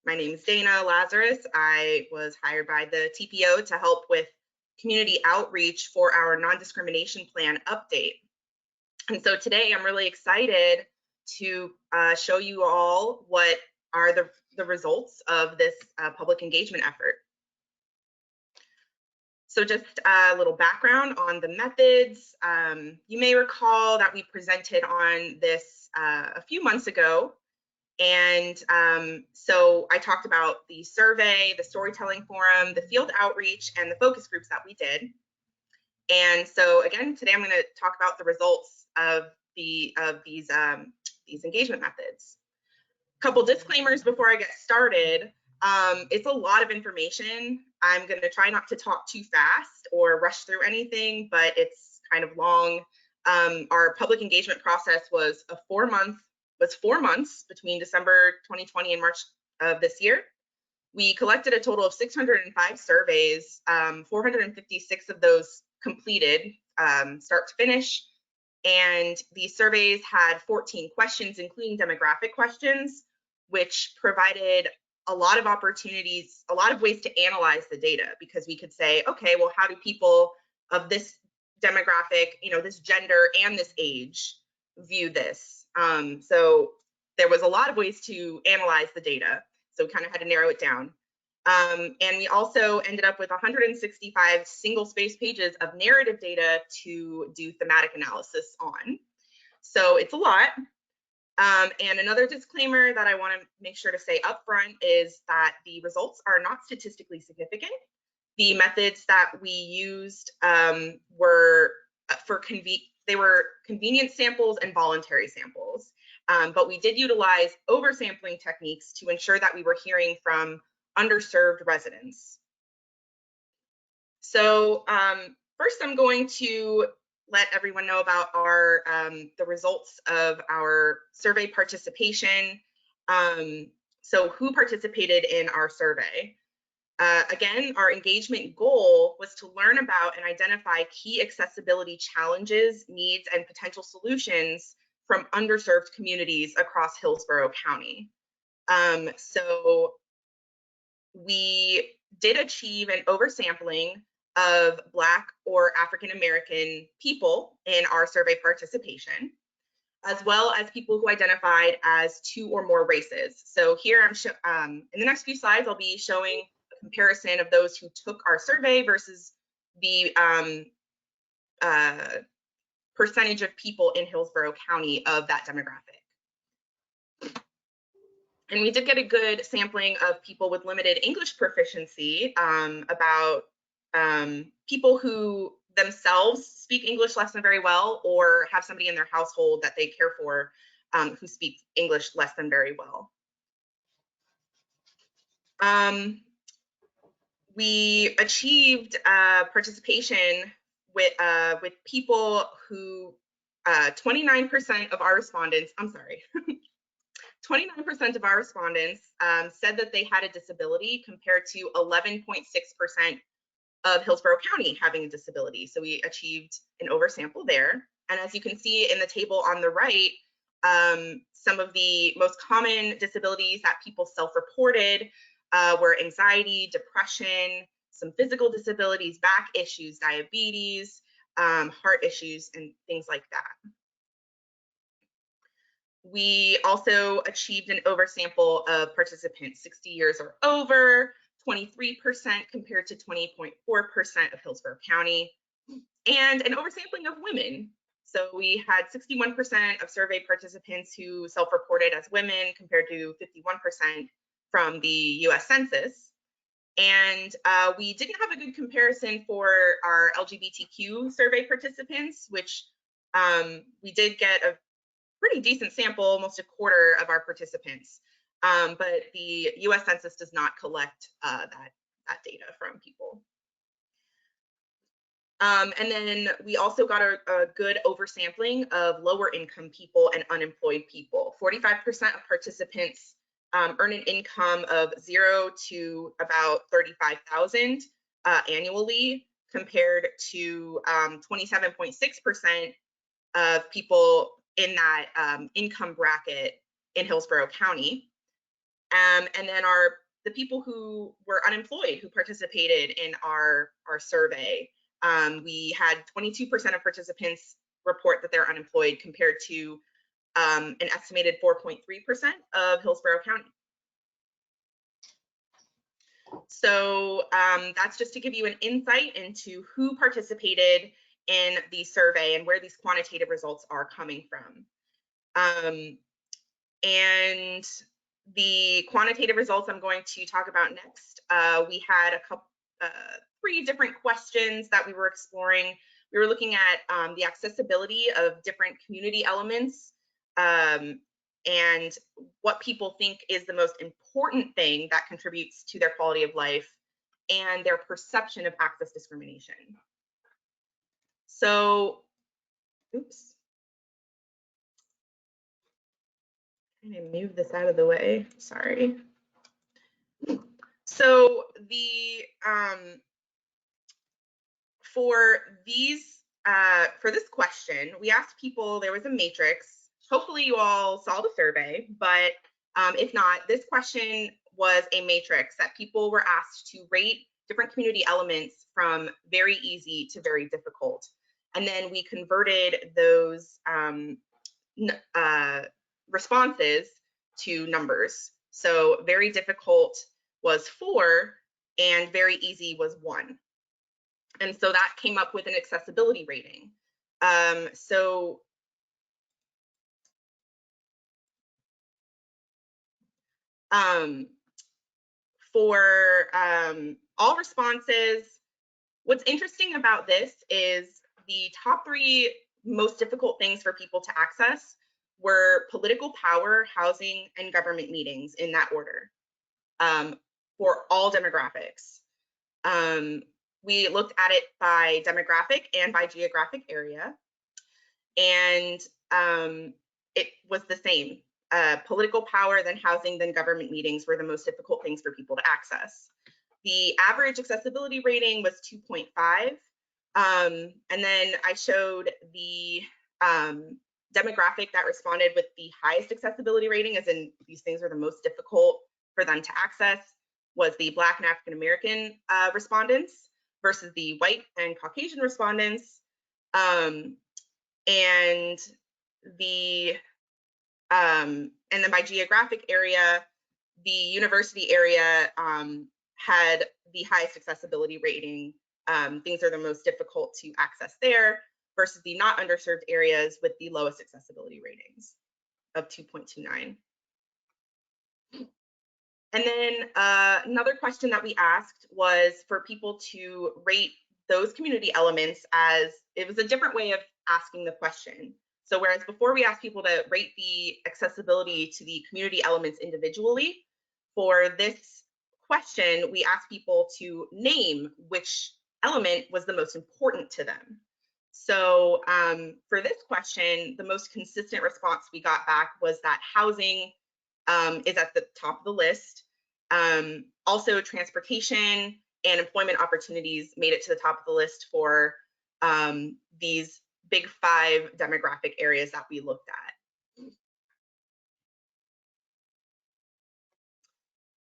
S18: name is Dana Lazarus. I was hired by the TPO to help with community outreach for our non-discrimination plan update. And so today I'm really excited to show you all what are the results of this public engagement effort. So just a little background on the methods. You may recall that we presented on this a few months ago. And so I talked about the survey, the storytelling forum, the field outreach, and the focus groups that we did. And so again, today I'm going to talk about the results of these engagement methods. A couple disclaimers before I get started. It's a lot of information. I'm going to try not to talk too fast or rush through anything, but it's kind of long. Our public engagement process was 4 months between December 2020 and March of this year. We collected a total of 605 surveys, 456 of those completed start to finish. And these surveys had 14 questions, including demographic questions, which provided a lot of opportunities, a lot of ways to analyze the data, because we could say, okay, well, how do people of this demographic, this gender and this age view this? So there was a lot of ways to analyze the data. So we kind of had to narrow it down. And we also ended up with 165 single space pages of narrative data to do thematic analysis on. So it's a lot. And another disclaimer that I want to make sure to say upfront is that the results are not statistically significant. The methods that we used were convenience samples and voluntary samples. But we did utilize oversampling techniques to ensure that we were hearing from underserved residents. So first I'm going to let everyone know about the results of our survey participation. So who participated in our survey? Again, our engagement goal was to learn about and identify key accessibility challenges, needs, and potential solutions from underserved communities across Hillsborough County. So we did achieve an oversampling of Black or African American people in our survey participation, as well as people who identified as 2 or more races. So here I'm in the next few slides, I'll be showing a comparison of those who took our survey versus the percentage of people in Hillsborough County of that demographic. And we did get a good sampling of people with limited English proficiency, about people who themselves speak English less than very well, or have somebody in their household that they care for who speaks English less than very well. We achieved participation with people who 29% of our respondents, I'm sorry, 29% of our respondents said that they had a disability compared to 11.6% of Hillsborough County having a disability. So we achieved an oversample there. And as you can see in the table on the right, some of the most common disabilities that people self-reported were anxiety, depression, some physical disabilities, back issues, diabetes, heart issues, and things like that. We also achieved an oversample of participants 60 years or over, 23% compared to 20.4% of Hillsborough County, and an oversampling of women. So we had 61% of survey participants who self-reported as women compared to 51% from the US Census. And we didn't have a good comparison for our LGBTQ survey participants, which we did get a pretty decent sample, almost a quarter of our participants. But the US Census does not collect that data from people. And then we also got a good oversampling of lower income people and unemployed people. 45% of participants earn an income of 0 to about 35,000 annually, compared to 27.6% of people in that income bracket in Hillsborough County. And then the people who were unemployed who participated in our survey, we had 22% of participants report that they're unemployed compared to an estimated 4.3% of Hillsborough County. So that's just to give you an insight into who participated in the survey and where these quantitative results are coming from. And the quantitative results I'm going to talk about next, we had three different questions that we were exploring. We were looking at the accessibility of different community elements and what people think is the most important thing that contributes to their quality of life and their perception of access discrimination. So, oops. I'm gonna move this out of the way, sorry. So for this question, we asked people, there was a matrix. Hopefully you all saw the survey, but if not, this question was a matrix that people were asked to rate different community elements from very easy to very difficult. And then we converted those responses to numbers. So very difficult was 4 and very easy was 1. And so that came up with an accessibility rating. For all responses, what's interesting about this is the top 3 most difficult things for people to access were political power, housing, and government meetings, in that order, for all demographics. We looked at it by demographic and by geographic area, and it was the same. Political power, then housing, then government meetings were the most difficult things for people to access. The average accessibility rating was 2.5. And then I showed the demographic that responded with the highest accessibility rating, as in these things are the most difficult for them to access, was the Black and African American respondents versus the white and Caucasian respondents. And then by geographic area, the university area had the highest accessibility rating. Things are the most difficult to access there, versus the not underserved areas with the lowest accessibility ratings of 2.29. And then another question that we asked was for people to rate those community elements, as it was a different way of asking the question. So whereas before we asked people to rate the accessibility to the community elements individually, for this question, we asked people to name which element was the most important to them. So for this question, the most consistent response we got back was that housing is at the top of the list. Also, transportation and employment opportunities made it to the top of the list for these big 5 demographic areas that we looked at.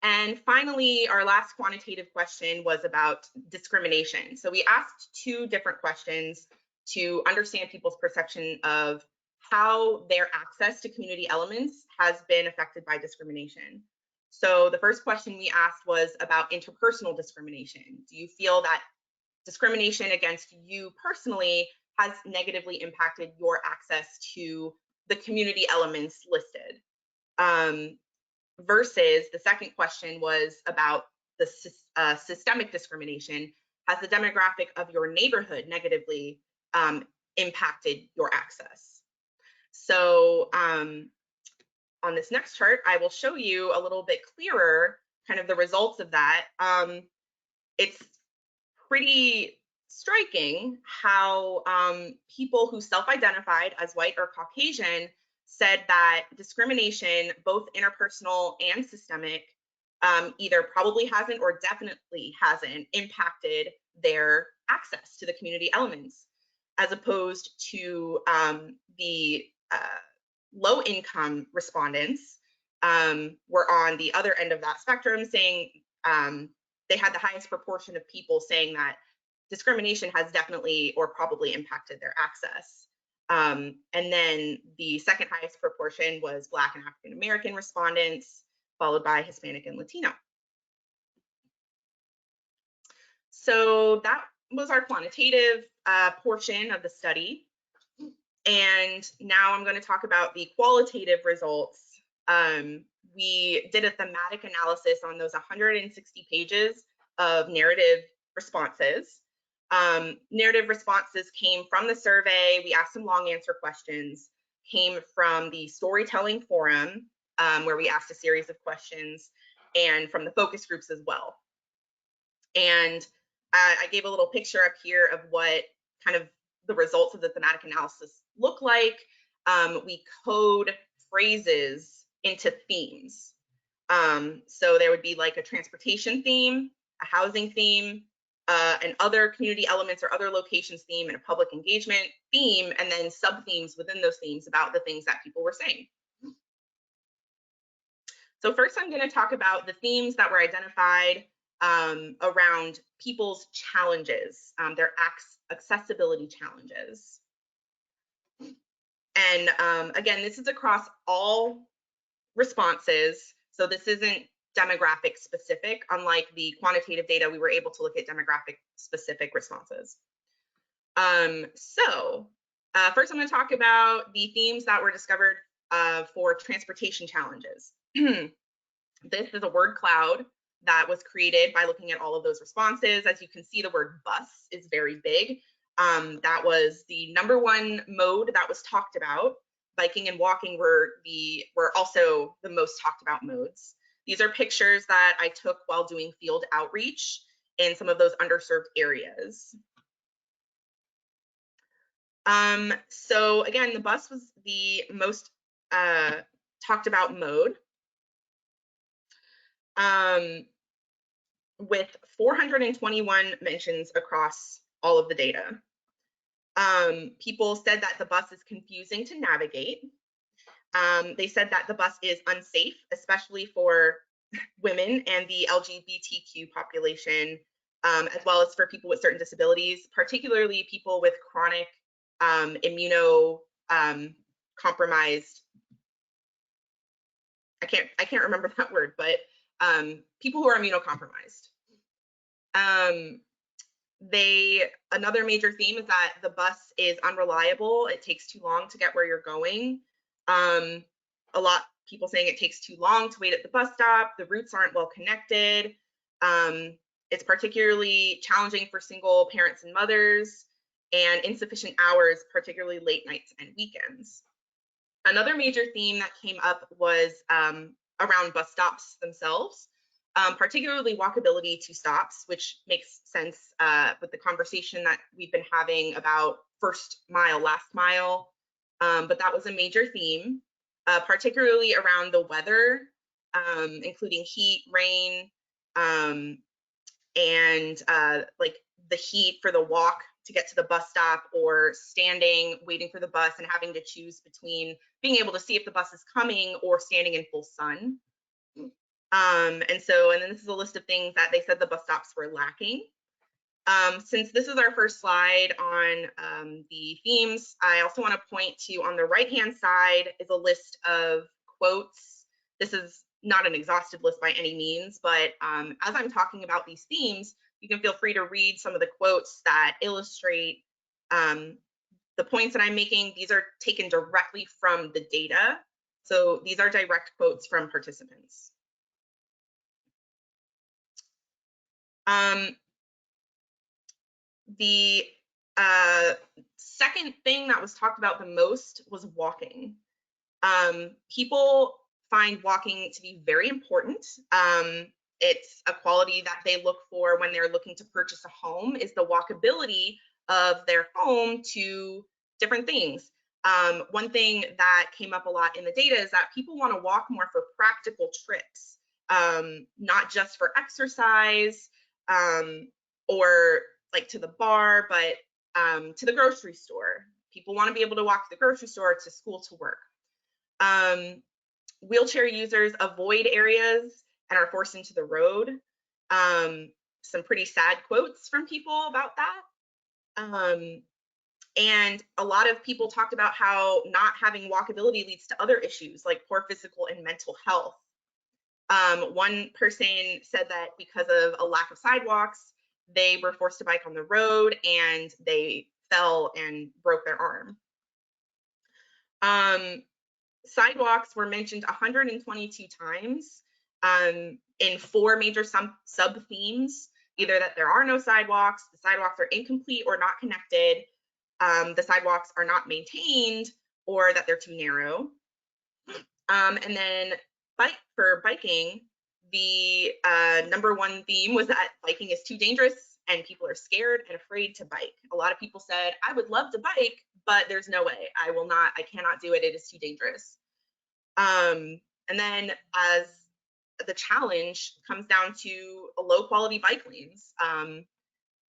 S18: And finally, our last quantitative question was about discrimination. So we asked 2 different questions to understand people's perception of how their access to community elements has been affected by discrimination. So the first question we asked was about interpersonal discrimination. Do you feel that discrimination against you personally has negatively impacted your access to the community elements listed? Versus the second question was about the systemic discrimination. Has the demographic of your neighborhood negatively impacted your access? So on this next chart, I will show you a little bit clearer kind of the results of that. It's pretty striking how people who self-identified as white or Caucasian said that discrimination, both interpersonal and systemic, either probably hasn't or definitely hasn't impacted their access to the community elements, as opposed to the low-income respondents were on the other end of that spectrum, saying they had the highest proportion of people saying that discrimination has definitely or probably impacted their access. And then the second highest proportion was Black and African American respondents, followed by Hispanic and Latino. So that was our quantitative portion of the study. And now I'm going to talk about the qualitative results. We did a thematic analysis on those 160 pages of narrative responses. Narrative responses came from the survey. We asked some long answer questions, came from the storytelling forum, where we asked a series of questions, and from the focus groups as well. And I gave a little picture up here of what kind of the results of the thematic analysis look like. We code phrases into themes. So there would be like a transportation theme, a housing theme, and other community elements or other locations theme, and a public engagement theme, and then sub-themes within those themes about the things that people were saying. So first I'm going to talk about the themes that were identified around people's challenges, their accessibility challenges. And again, this is across all responses, so this isn't demographic specific. Unlike the quantitative data, we were able to look at demographic specific responses. First I'm going to talk about the themes that were discovered for transportation challenges. This is a word cloud that was created by looking at all of those responses. As you can see, the word bus is very big. That was the #1 mode that was talked about. Biking and walking were also the most talked about modes. These are pictures that I took while doing field outreach in some of those underserved areas. So again, the bus was the most talked about mode, with 421 mentions across all of the data. People said that the bus is confusing to navigate. They said that the bus is unsafe, especially for women and the LGBTQ population, as well as for people with certain disabilities, particularly people with chronic immunocompromised. I can't remember that word, but people who are immunocompromised. Another major theme is that the bus is unreliable. It takes too long to get where you're going. A lot people saying it takes too long to wait at the bus stop. The routes aren't well connected. It's particularly challenging for single parents and mothers, and insufficient hours, particularly late nights and weekends. Another major theme that came up was around bus stops themselves. particularly walkability to stops, which makes sense with the conversation that we've been having about first mile, last mile. But that was a major theme, particularly around the weather, including heat, rain, and like the heat for the walk to get to the bus stop, or standing waiting for the bus and having to choose between being able to see if the bus is coming or standing in full sun. And then this is a list of things that they said the bus stops were lacking. Since this is our first slide on the themes, I also want to point to, on the right-hand side is a list of quotes. This is not an exhaustive list by any means, but as I'm talking about these themes, you can feel free to read some of the quotes that illustrate the points that I'm making. These are taken directly from the data. So these are direct quotes from participants. The second thing that was talked about the most was walking. People find walking to be very important. It's a quality that they look for when they're looking to purchase a home, is the walkability of their home to different things. One thing that came up a lot in the data is that people want to walk more for practical trips, not just for exercise or like to the bar, but to the grocery store. People want to be able to walk to the grocery store, to school, to work. Wheelchair users avoid areas and are forced into the road. Some pretty sad quotes from people about that. And a lot of people talked about how not having walkability leads to other issues like poor physical and mental health. One person said that because of a lack of sidewalks, they were forced to bike on the road and they fell and broke their arm. Sidewalks were mentioned 122 times in 4 major sub-themes, either that there are no sidewalks, the sidewalks are incomplete or not connected, the sidewalks are not maintained, or that they're too narrow. And then for biking, the #1 theme was that biking is too dangerous and people are scared and afraid to bike. A lot of people said, I would love to bike, but there's no way. I cannot do it. It is too dangerous. And then as the challenge comes down to low quality bike lanes.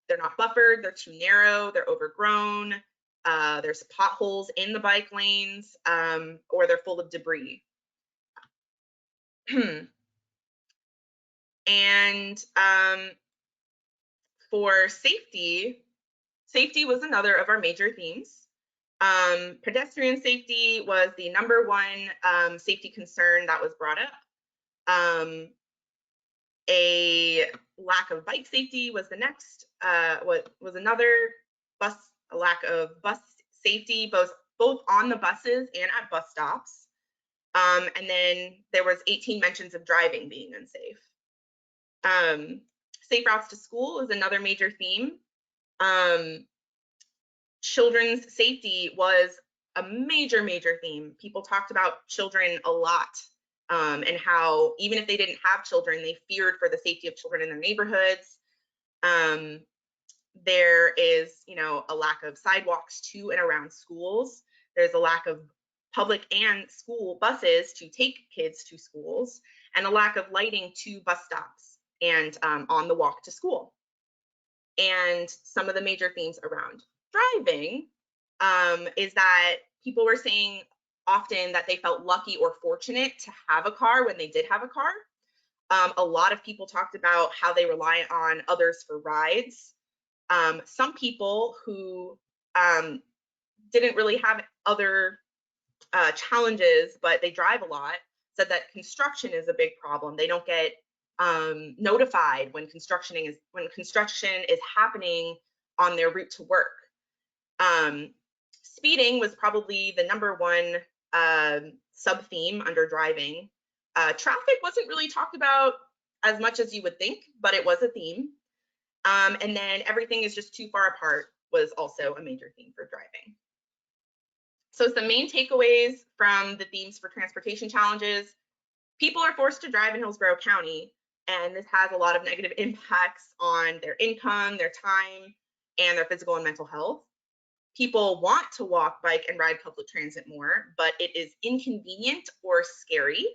S18: They're not buffered, they're too narrow, they're overgrown, there's potholes in the bike lanes, or they're full of debris. And for safety was another of our major themes. Pedestrian safety was the #1 safety concern that was brought up. A lack of bike safety was the next. What was another? A lack of bus safety, both on the buses and at bus stops. And then there was 18 mentions of driving being unsafe. Safe routes to school is another major theme. Children's safety was a major theme. People talked about children a lot, and how even if they didn't have children, they feared for the safety of children in their neighborhoods. There is, a lack of sidewalks to and around schools. There's a lack of public and school buses to take kids to schools, and a lack of lighting to bus stops and on the walk to school. And some of the major themes around driving is that people were saying often that they felt lucky or fortunate to have a car when they did have a car. A lot of people talked about how they rely on others for rides. Some people who didn't really have other challenges, but they drive a lot, said that construction is a big problem. They don't get notified when construction is happening on their route to work. Speeding was probably the #1 sub-theme under driving. Traffic wasn't really talked about as much as you would think, but it was a theme. And then everything is just too far apart was also a major theme for driving. So some main takeaways from the themes for transportation challenges: people are forced to drive in Hillsborough County, And this has a lot of negative impacts on their income, their time, and their physical and mental health. People want to walk, bike, and ride public transit more, but it is inconvenient or scary.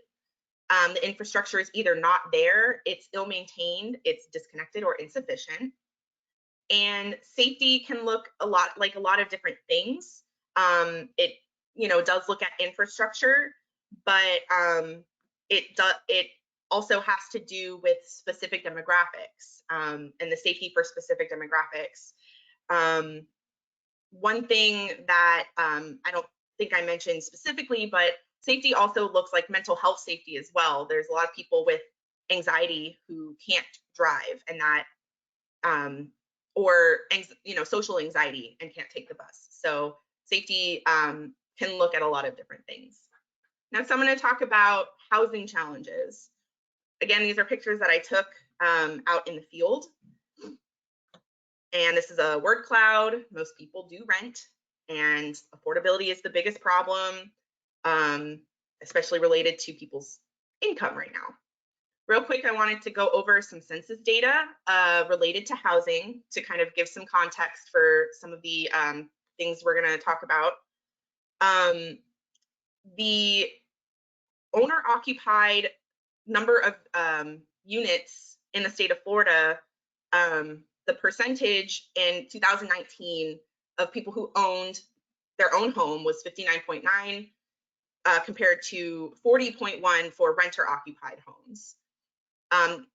S18: The infrastructure is either not there, it's ill-maintained, it's disconnected, or insufficient. And safety can look a lot like a lot of different things. It, does look at infrastructure, but it also has to do with specific demographics and the safety for specific demographics. One thing that I don't think I mentioned specifically, but safety also looks like mental health safety as well. There's a lot of people with anxiety who can't drive, and that, or social anxiety and can't take the bus. So safety can look at a lot of different things. Next, I'm going to talk about housing challenges. Again, these are pictures that I took out in the field. And this is a word cloud. Most people do rent, and affordability is the biggest problem, especially related to people's income right now. Real quick, I wanted to go over some census data related to housing to kind of give some context for some of the things we're going to talk about. The owner-occupied number of units in the state of Florida, the percentage in 2019 of people who owned their own home was 59.9 compared to 40.1 for renter-occupied homes. I'm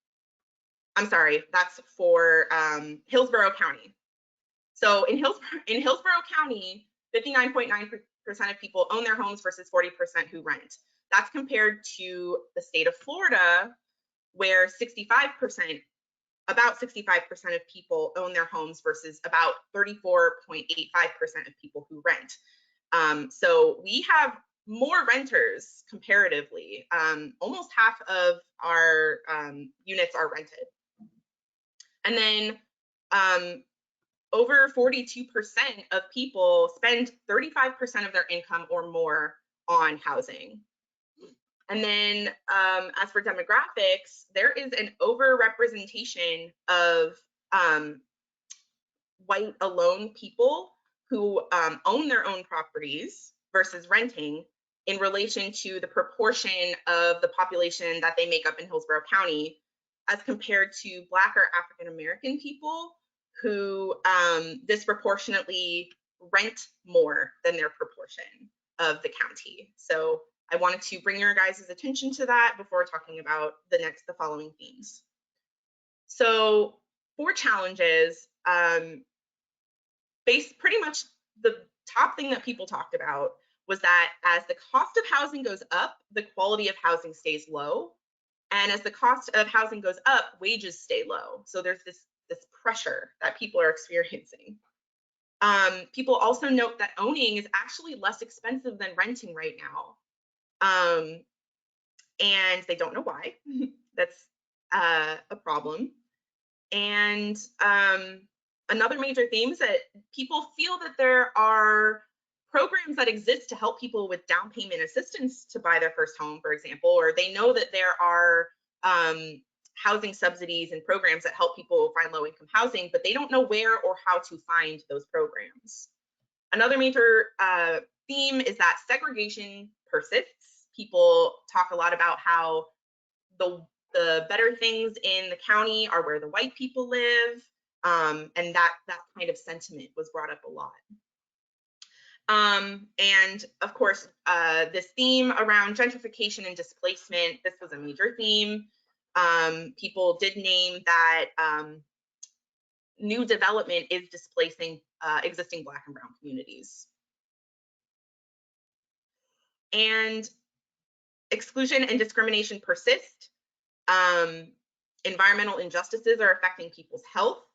S18: sorry, that's for Hillsborough County. So in Hillsborough County, 59.9% of people own their homes versus 40% who rent. That's compared to the state of Florida, where about 65% of people own their homes versus about 34.85% of people who rent. So we have more renters comparatively. Almost half of our units are rented. And then over 42% of people spend 35% of their income or more on housing. And then as for demographics, there is an overrepresentation of white alone people who own their own properties versus renting in relation to the proportion of the population that they make up in Hillsborough County as compared to Black or African American people who disproportionately rent more than their proportion of the county. So I wanted to bring your guys' attention to that before talking about the following themes. So for challenges, pretty much the top thing that people talked about was that as the cost of housing goes up, the quality of housing stays low. And as the cost of housing goes up, wages stay low. So there's this pressure that people are experiencing. People also note that owning is actually less expensive than renting right now. And they don't know why. That's a problem. And another major theme is that people feel that there are programs that exist to help people with down payment assistance to buy their first home, for example, or they know that there are housing subsidies and programs that help people find low-income housing, but they don't know where or how to find those programs. Another major theme is that segregation persists. People talk a lot about how the better things in the county are where the white people live, and that kind of sentiment was brought up a lot. And of course, this theme around gentrification and displacement, this was a major theme. People did name that new development is displacing existing Black and Brown communities. And exclusion and discrimination persist. Environmental injustices are affecting people's health.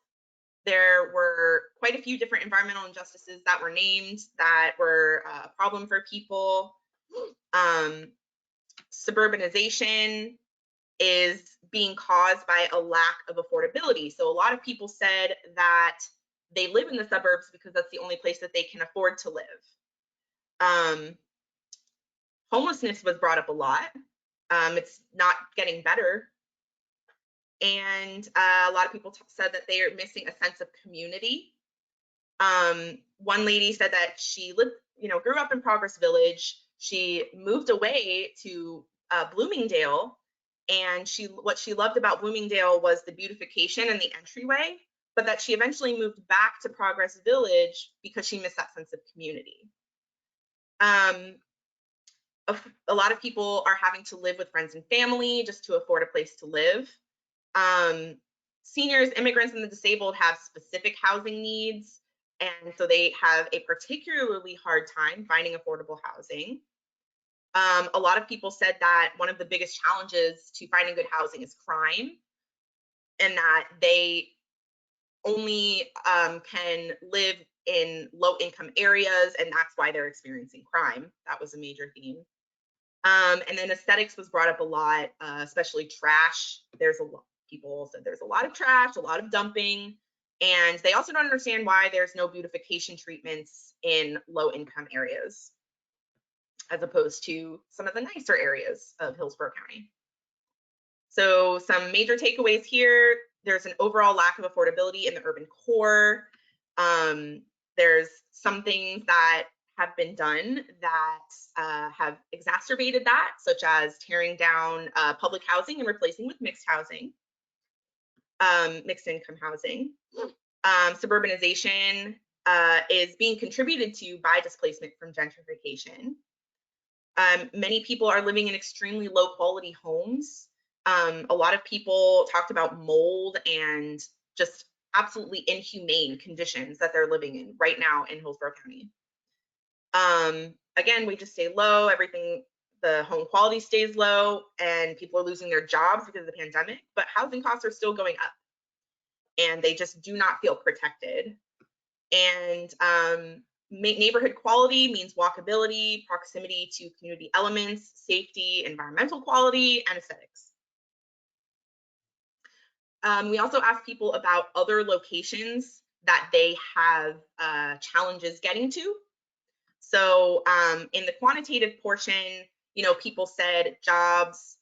S18: There were quite a few different environmental injustices that were named that were a problem for people. Suburbanization is being caused by a lack of affordability. So a lot of people said that they live in the suburbs because that's the only place that they can afford to live. Homelessness was brought up a lot. It's not getting better. And a lot of people said that they are missing a sense of community. One lady said that she lived, grew up in Progress Village. She moved away to Bloomingdale, and what she loved about Bloomingdale was the beautification and the entryway, but that she eventually moved back to Progress Village because she missed that sense of community. A lot of people are having to live with friends and family just to afford a place to live. Seniors, immigrants, and the disabled have specific housing needs, and so they have a particularly hard time finding affordable housing. A lot of people said that one of the biggest challenges to finding good housing is crime, and that they only can live in low-income areas, and that's why they're experiencing crime. That was a major theme. And then aesthetics was brought up a lot, especially trash. People said there's a lot of trash, a lot of dumping, and they also don't understand why there's no beautification treatments in low-income areas, as opposed to some of the nicer areas of Hillsborough County. So some major takeaways here: there's an overall lack of affordability in the urban core. There's some things that have been done that have exacerbated that, such as tearing down public housing and replacing with mixed housing, mixed income housing. Suburbanization is being contributed to by displacement from gentrification. Many people are living in extremely low quality homes. A lot of people talked about mold and just absolutely inhumane conditions that they're living in right now in Hillsborough County. Again, we just stay low, the home quality stays low, and people are losing their jobs because of the pandemic, but housing costs are still going up, and they just do not feel protected. And neighborhood quality means walkability, proximity to community elements, safety, environmental quality, and aesthetics. We also asked people about other locations that they have challenges getting to. So in the quantitative portion, people said jobs,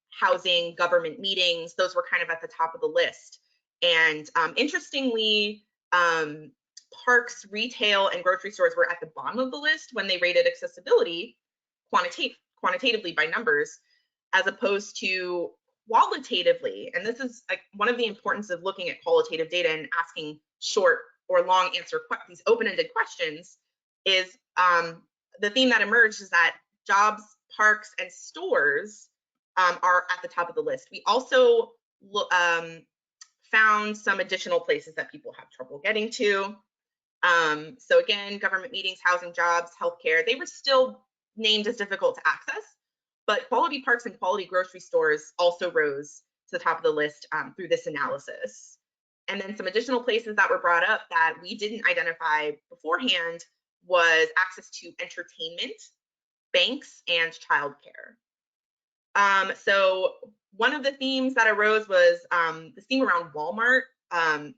S18: housing, government meetings, those were kind of at the top of the list. And interestingly, parks, retail, and grocery stores were at the bottom of the list when they rated accessibility quantitatively by numbers, as opposed to qualitatively. And this is one of the importance of looking at qualitative data and asking short or long answer, these open-ended questions, is the theme that emerged is that jobs, parks, and stores are at the top of the list. We also found some additional places that people have trouble getting to. So again, government meetings, housing, jobs, healthcare, they were still named as difficult to access, but quality parks and quality grocery stores also rose to the top of the list through this analysis. And then some additional places that were brought up that we didn't identify beforehand was access to entertainment, banks, and childcare. So one of the themes that arose was the theme around Walmart.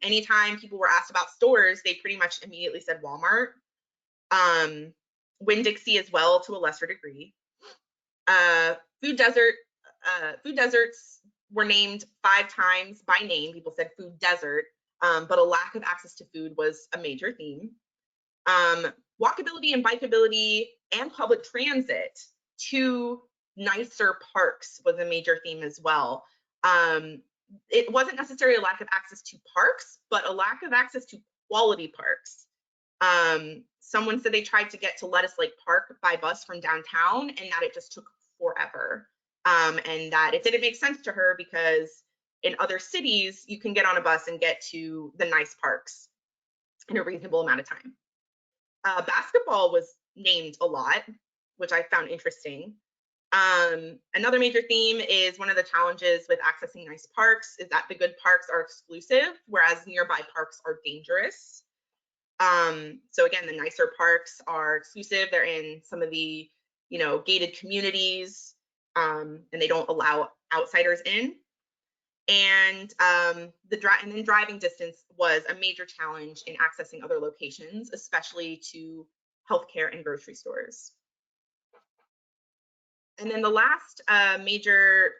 S18: Anytime people were asked about stores, they pretty much immediately said Walmart. Winn-Dixie as well, to a lesser degree. Food deserts were named 5 times by name. People said food desert, but a lack of access to food was a major theme. Walkability and bikeability and public transit to nicer parks was a major theme as well. It wasn't necessarily a lack of access to parks, but a lack of access to quality parks. Someone said they tried to get to Lettuce Lake Park by bus from downtown and that it just took forever. And that it didn't make sense to her because in other cities, you can get on a bus and get to the nice parks in a reasonable amount of time. Basketball was named a lot, which I found interesting. Another major theme is one of the challenges with accessing nice parks is that the good parks are exclusive, whereas nearby parks are dangerous. So again, the nicer parks are exclusive. They're in some of the, gated communities, and they don't allow outsiders in. And then driving distance was a major challenge in accessing other locations, especially to healthcare and grocery stores. And then the last major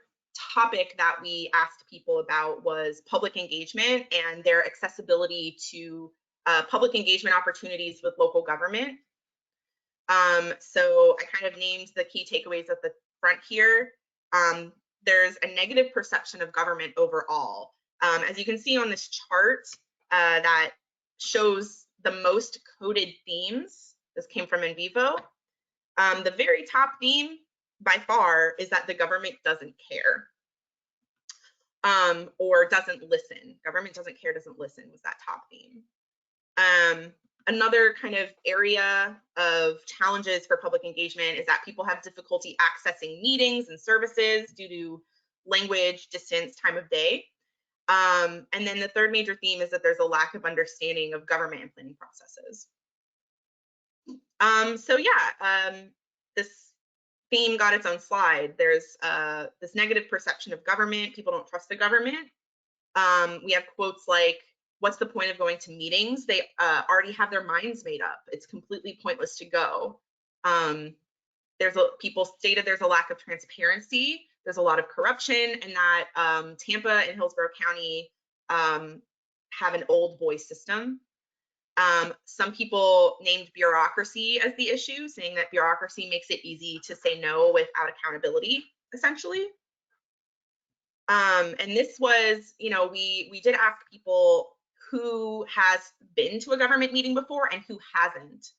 S18: topic that we asked people about was public engagement and their accessibility to public engagement opportunities with local government. So I kind of named the key takeaways at the front here. There's a negative perception of government overall. As you can see on this chart that shows the most coded themes, this came from In Vivo. The very top theme by far is that the government doesn't care or doesn't listen. Government doesn't care, doesn't listen was that top theme. Another kind of area of challenges for public engagement is that people have difficulty accessing meetings and services due to language, distance, time of day. And then the third major theme is that there's a lack of understanding of government and planning processes. So yeah, this theme got its own slide. There's this negative perception of government. People don't trust the government. We have quotes like, what's the point of going to meetings? They already have their minds made up. It's completely pointless to go. People stated there's a lack of transparency. There's a lot of corruption, and that Tampa and Hillsborough County have an old boy system. Some people named bureaucracy as the issue, saying that bureaucracy makes it easy to say no without accountability, essentially. And this was, you know, we did ask people who has been to a government meeting before and who hasn't.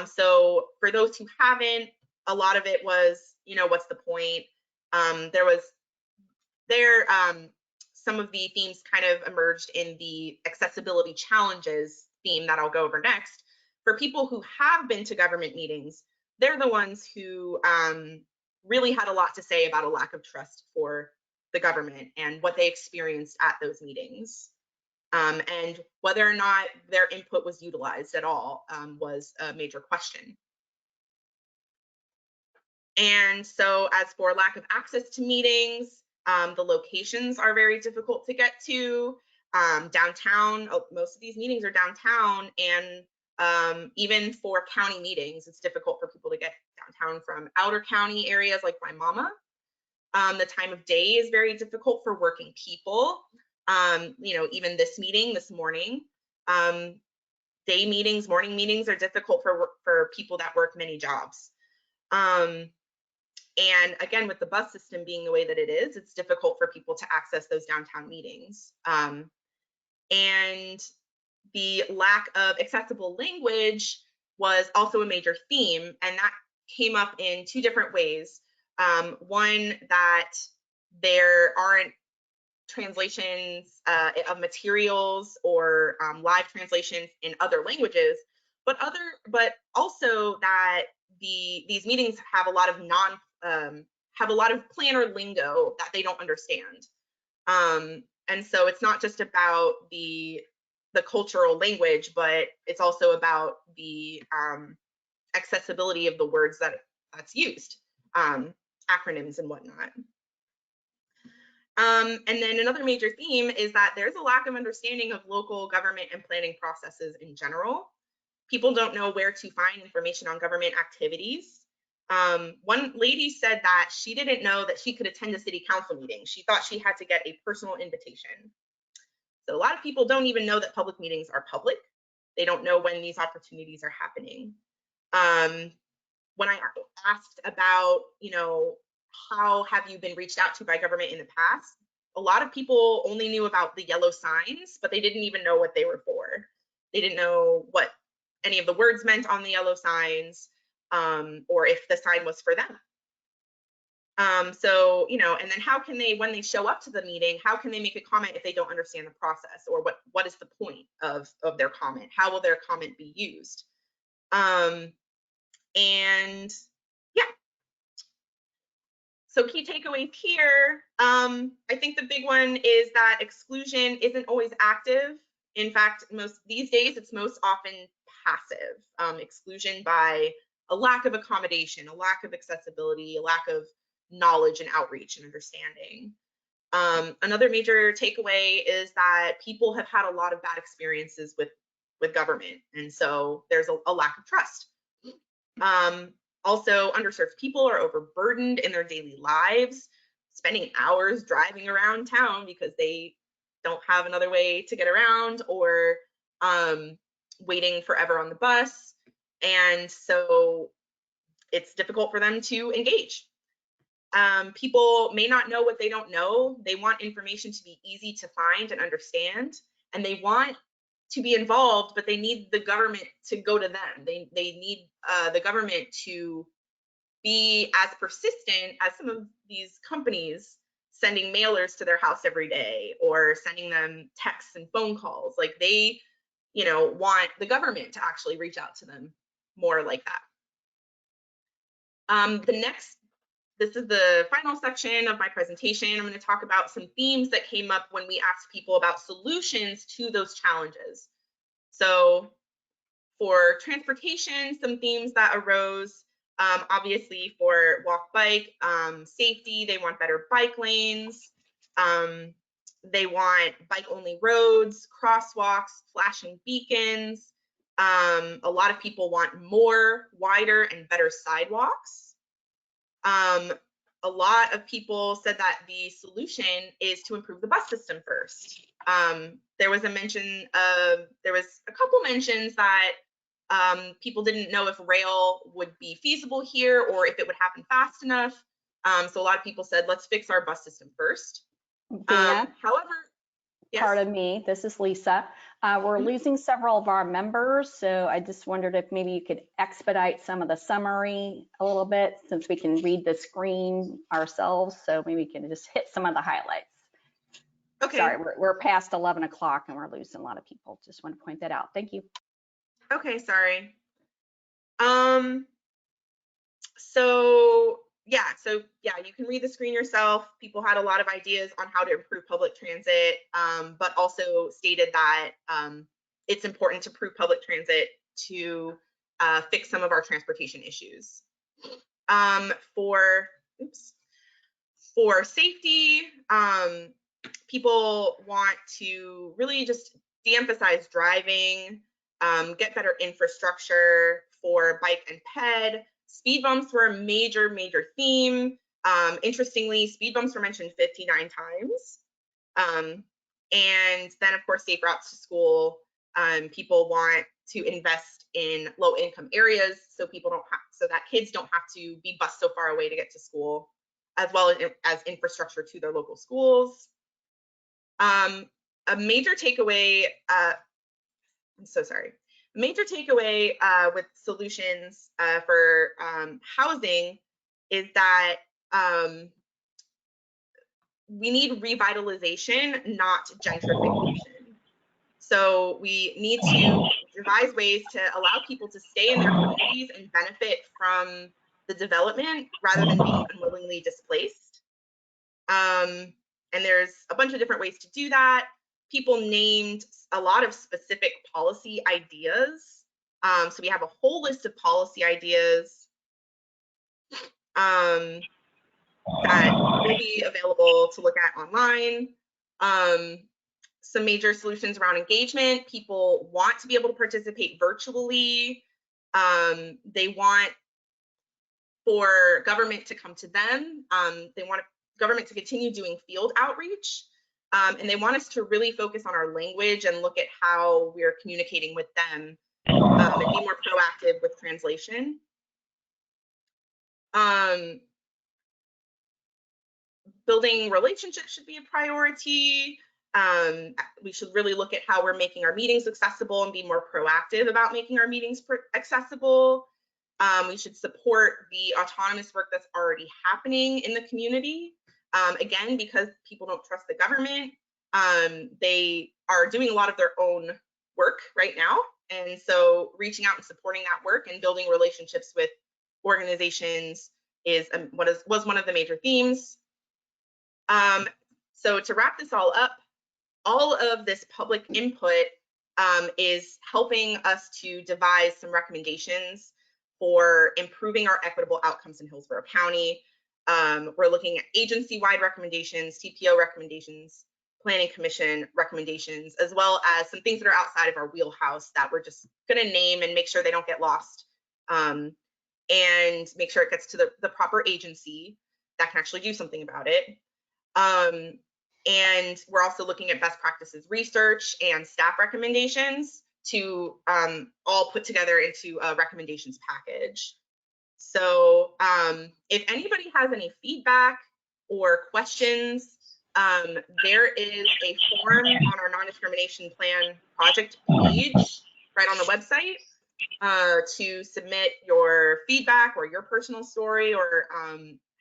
S18: So for those who haven't, a lot of it was, you know, what's the point? Some of the themes kind of emerged in the accessibility challenges theme that I'll go over next. For people who have been to government meetings, they're the ones who really had a lot to say about a lack of trust for the government and what they experienced at those meetings. And whether or not their input was utilized at all was a major question. And so as for lack of access to meetings, the locations are very difficult to get to. Downtown, most of these meetings are downtown, and even for county meetings, it's difficult for people to get downtown from outer county areas like my mama. The time of day is very difficult for working people. You know, even this meeting this morning, day meetings, morning meetings are difficult for people that work many jobs. And again, with the bus system being the way that it is, it's difficult for people to access those downtown meetings. And the lack of accessible language was also a major theme, and that came up in two different ways. One, that there aren't translations of materials or live translations in other languages, but also that these meetings have a lot of planner lingo that they don't understand. And so it's not just about the cultural language, but it's also about the accessibility of the words that's used, acronyms and whatnot. And then another major theme is that there's a lack of understanding of local government and planning processes in general. People don't know where to find information on government activities. One lady said that she didn't know that she could attend a city council meeting. She thought she had to get a personal invitation. So a lot of people don't even know that public meetings are public. They don't know when these opportunities are happening. When I asked about, you know, how have you been reached out to by government in the past, a lot of people only knew about the yellow signs, but they didn't even know what they were for. They didn't know what any of the words meant on the yellow signs, or if the sign was for them. So, you know, and then how can they, when they show up to the meeting, how can they make a comment if they don't understand the process, or what is the point of their comment? How will their comment be used? And yeah. So key takeaways here. I think the big one is that exclusion isn't always active. In fact, these days it's most often passive. Exclusion by a lack of accommodation, a lack of accessibility, a lack of knowledge and outreach and understanding. Another major takeaway is that people have had a lot of bad experiences with government, and so there's a lack of trust. Also, underserved people are overburdened in their daily lives. spending hours driving around town because they don't have another way to get around, or waiting forever on the bus. And so it's difficult for them to engage. People may not know what they don't know. They want information to be easy to find and understand, and they want to be involved, but they need the government to go to them. They need the government to be as persistent as some of these companies sending mailers to their house every day or sending them texts and phone calls. Like they, want the government to actually reach out to them more like that. This is the final section of my presentation. I'm going to talk about some themes that came up when we asked people about solutions to those challenges. So for transportation, some themes that arose, obviously for walk bike, safety, they want better bike lanes. They want bike only roads, crosswalks, flashing beacons. A lot of people want more, wider, and better sidewalks. A lot of people said that the solution is to improve the bus system first. There was a couple mentions that people didn't know if rail would be feasible here or if it would happen fast enough. So a lot of people said, let's fix our bus system first.
S2: Dina,
S18: However, yes?
S2: Pardon me, this is Lisa. We're losing several of our members, so I just wondered if maybe you could expedite some of the summary a little bit, since we can read the screen ourselves. So maybe we can just hit some of the highlights.
S18: Okay.
S2: Sorry, we're past 11 o'clock and we're losing a lot of people. Just want to point that out. Thank you.
S18: Okay, sorry. So you can read the screen yourself. People had a lot of ideas on how to improve public transit, but also stated that it's important to improve public transit to fix some of our transportation issues. For safety, people want to really just de-emphasize driving, get better infrastructure for bike and ped. Speed bumps were a major theme. Interestingly, speed bumps were mentioned 59 times. And then of course, safe routes to school. People want to invest in low income areas so that kids don't have to be bused so far away to get to school, as well as infrastructure to their local schools. A major takeaway, with solutions for housing is that we need revitalization, not gentrification. So we need to devise ways to allow people to stay in their communities and benefit from the development rather than being unwillingly displaced. And there's a bunch of different ways to do that. People named a lot of specific policy ideas. So we have a whole list of policy ideas that will be available to look at online. Some major solutions around engagement. People want to be able to participate virtually. They want for government to come to them. They want government to continue doing field outreach. And they want us to really focus on our language and look at how we're communicating with them and be more proactive with translation. Building relationships should be a priority. We should really look at how we're making our meetings accessible and be more proactive about making our meetings accessible. We should support the autonomous work that's already happening in the community. Again, because people don't trust the government, they are doing a lot of their own work right now. And so reaching out and supporting that work and building relationships with organizations was one of the major themes. So to wrap this all up, all of this public input is helping us to devise some recommendations for improving our equitable outcomes in Hillsborough County. We're looking at agency-wide recommendations, TPO recommendations, Planning Commission recommendations, as well as some things that are outside of our wheelhouse that we're just going to name and make sure they don't get lost, and make sure it gets to the proper agency that can actually do something about it. And we're also looking at best practices research and staff recommendations to all put together into a recommendations package. So if anybody has any feedback or questions, there is a form on our non-discrimination plan project page right on the website to submit your feedback or your personal story, or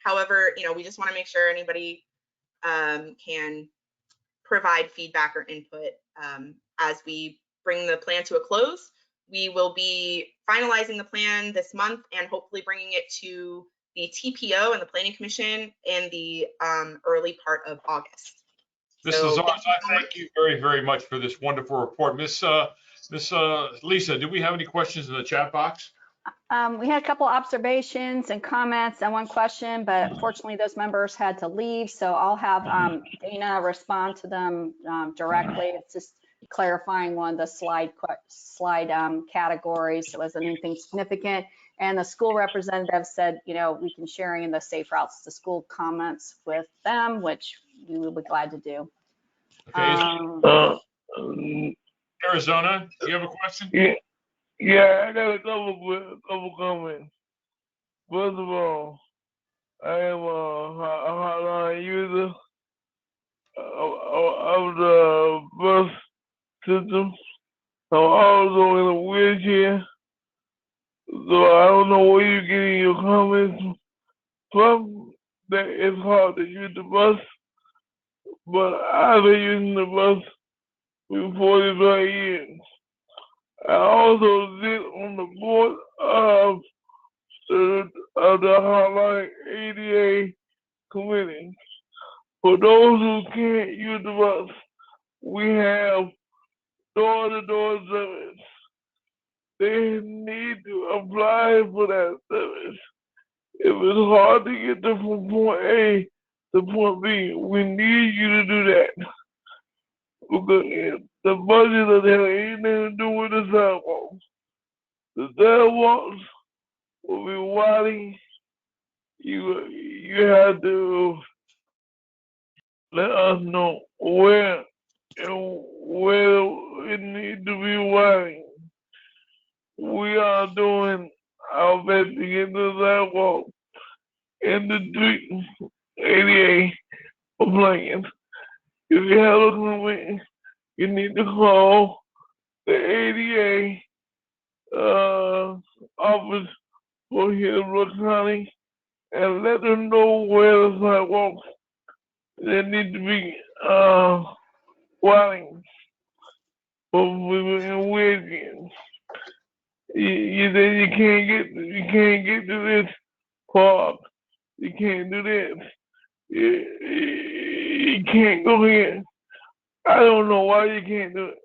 S18: however, we just want to make sure anybody can provide feedback or input as we bring the plan to a close. We will be finalizing the plan this month and hopefully bringing it to the TPO and the Planning Commission in the early part of August.
S1: Mrs. Zarz, I thank you very, very much for this wonderful report. Miss Lisa, do we have any questions in the chat box?
S2: We had a couple observations and comments and one question, but unfortunately those members had to leave. So I'll have Dana respond to them directly. It's just clarifying one of the slide categories. It wasn't anything significant. And the school representative said, we can sharing in the safe routes to school comments with them, which we will be glad to do.
S1: Okay. Arizona, do you have a question?
S14: Yeah, I got a couple comments. First of all, I am a hotline user of the bus system. I'm also in a wheelchair, so I don't know where you're getting your comments from. That it's hard to use the bus, but I've been using the bus for 45 years. I also sit on the board of the Hotline ADA committee. For those who can't use the bus, we have door-to-door service. They need to apply for that service. If it's hard to get them from point A to point B, we need you to do that. Because the budget doesn't have anything to do with the sidewalks. The sidewalks will be widening. You have to let us know where it needs to be widening. We are doing our best to get the sidewalk in the 88 plans. If you have a comment, you need to call the ADA office for Hillsborough County and let them know where the sidewalks that need to be widening for people in wheelchairs. You say you can't get to this park. You can't do this. You can't go here. I don't know why you can't do it.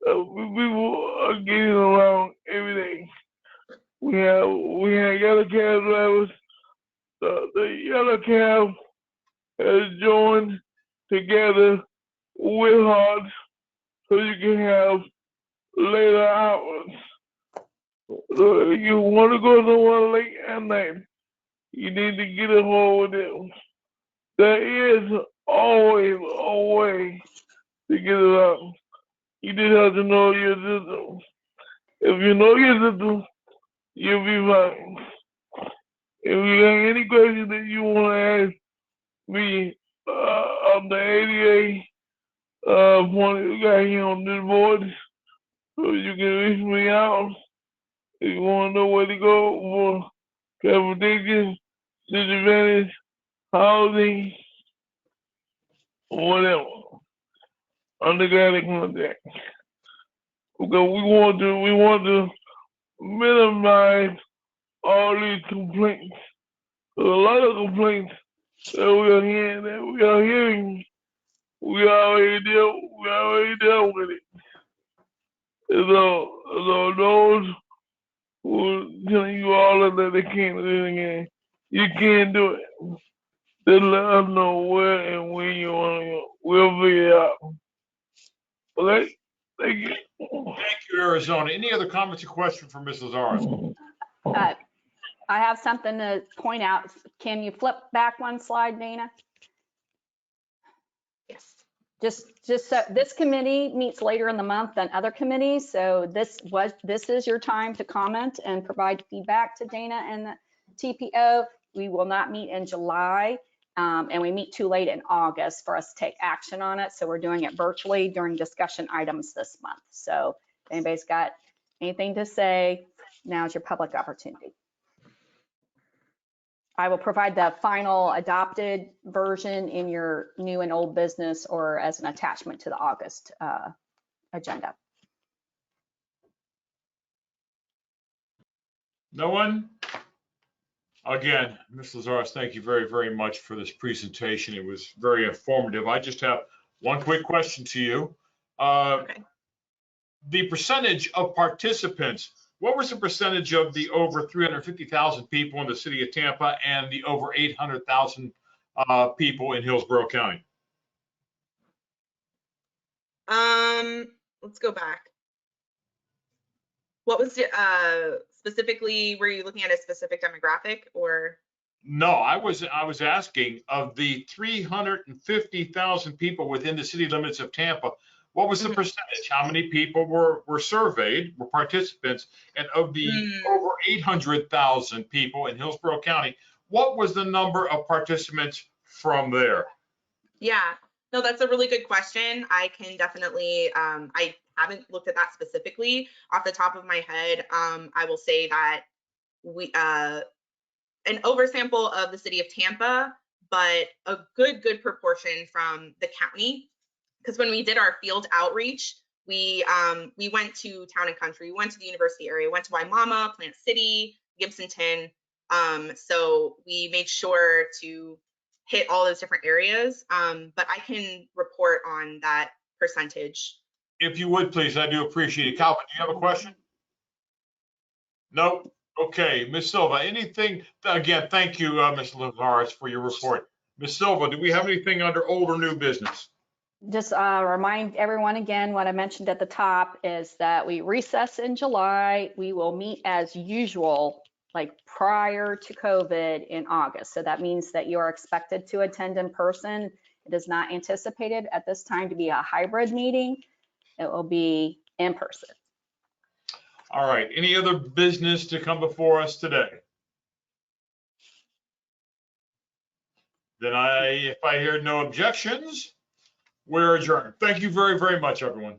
S14: People are getting around every day. We have yellow cab drivers. The yellow cab has joined together with hearts so you can have later hours. So if you want to go somewhere late at night, you need to get a hold of them. There is always a way to get around. You just have to know your system. If you know your system, you'll be fine. If you have any questions that you want to ask me on the ADA point you got here on this board, so you can reach me out. If you want to know where to go for transportation, disadvantage, housing, whatever, undergraduate contact. Because we want to minimize all these complaints. There's a lot of complaints that we are hearing. We already dealt with it. So those who are telling you all that they can't do it again, you can't do it. Just let us know where and when you want to go. We'll figure it out. Okay? Thank you.
S1: Thank you, Arizona. Any other comments or questions for Mrs. Zarz?
S2: I have something to point out. Can you flip back one slide, Dana? Just so this committee meets later in the month than other committees, so this is your time to comment and provide feedback to Dana and the TPO. We will not meet in July, and we meet too late in August for us to take action on it. So we're doing it virtually during discussion items this month. So if anybody's got anything to say, now's your public opportunity. I will provide the final adopted version in your new and old business or as an attachment to the August agenda.
S1: No one? Again, Ms. Lazarus, thank you very, very much for this presentation. It was very informative. I just have one quick question to you.
S18: Okay.
S1: The percentage of participants, what was the percentage of the over 350,000 people in the city of Tampa and the over 800,000 people in Hillsborough County?
S18: Let's go back. What was it, specifically, were you looking at a specific demographic or?
S1: No, I was asking, of the 350,000 people within the city limits of Tampa, what was the percentage? How many people were surveyed, were participants? And of the over 800,000 people in Hillsborough County, what was the number of participants from there?
S18: Yeah, no, that's a really good question. I can definitely, I haven't looked at that specifically off the top of my head. I will say that we, an oversample of the city of Tampa, but a good proportion from the county. Because when we did our field outreach, we went to town and country, we went to the university area, went to Waimama, Plant City, Gibsonton. So we made sure to hit all those different areas. But I can report on that percentage.
S1: If you would, please, I do appreciate it. Calvin, do you have a question? No? Okay, Ms. Silva, anything, again, thank you, Ms. Lazarus, for your report. Ms. Silva, do we have anything under old or new business?
S2: Just remind everyone again, what I mentioned at the top is that we recess in July. We will meet as usual, like prior to COVID in August. So that means that you are expected to attend in person. It is not anticipated at this time to be a hybrid meeting. It will be in person.
S1: All right, any other business to come before us today? Then if I hear no objections, we're adjourned. Thank you very, very much, everyone.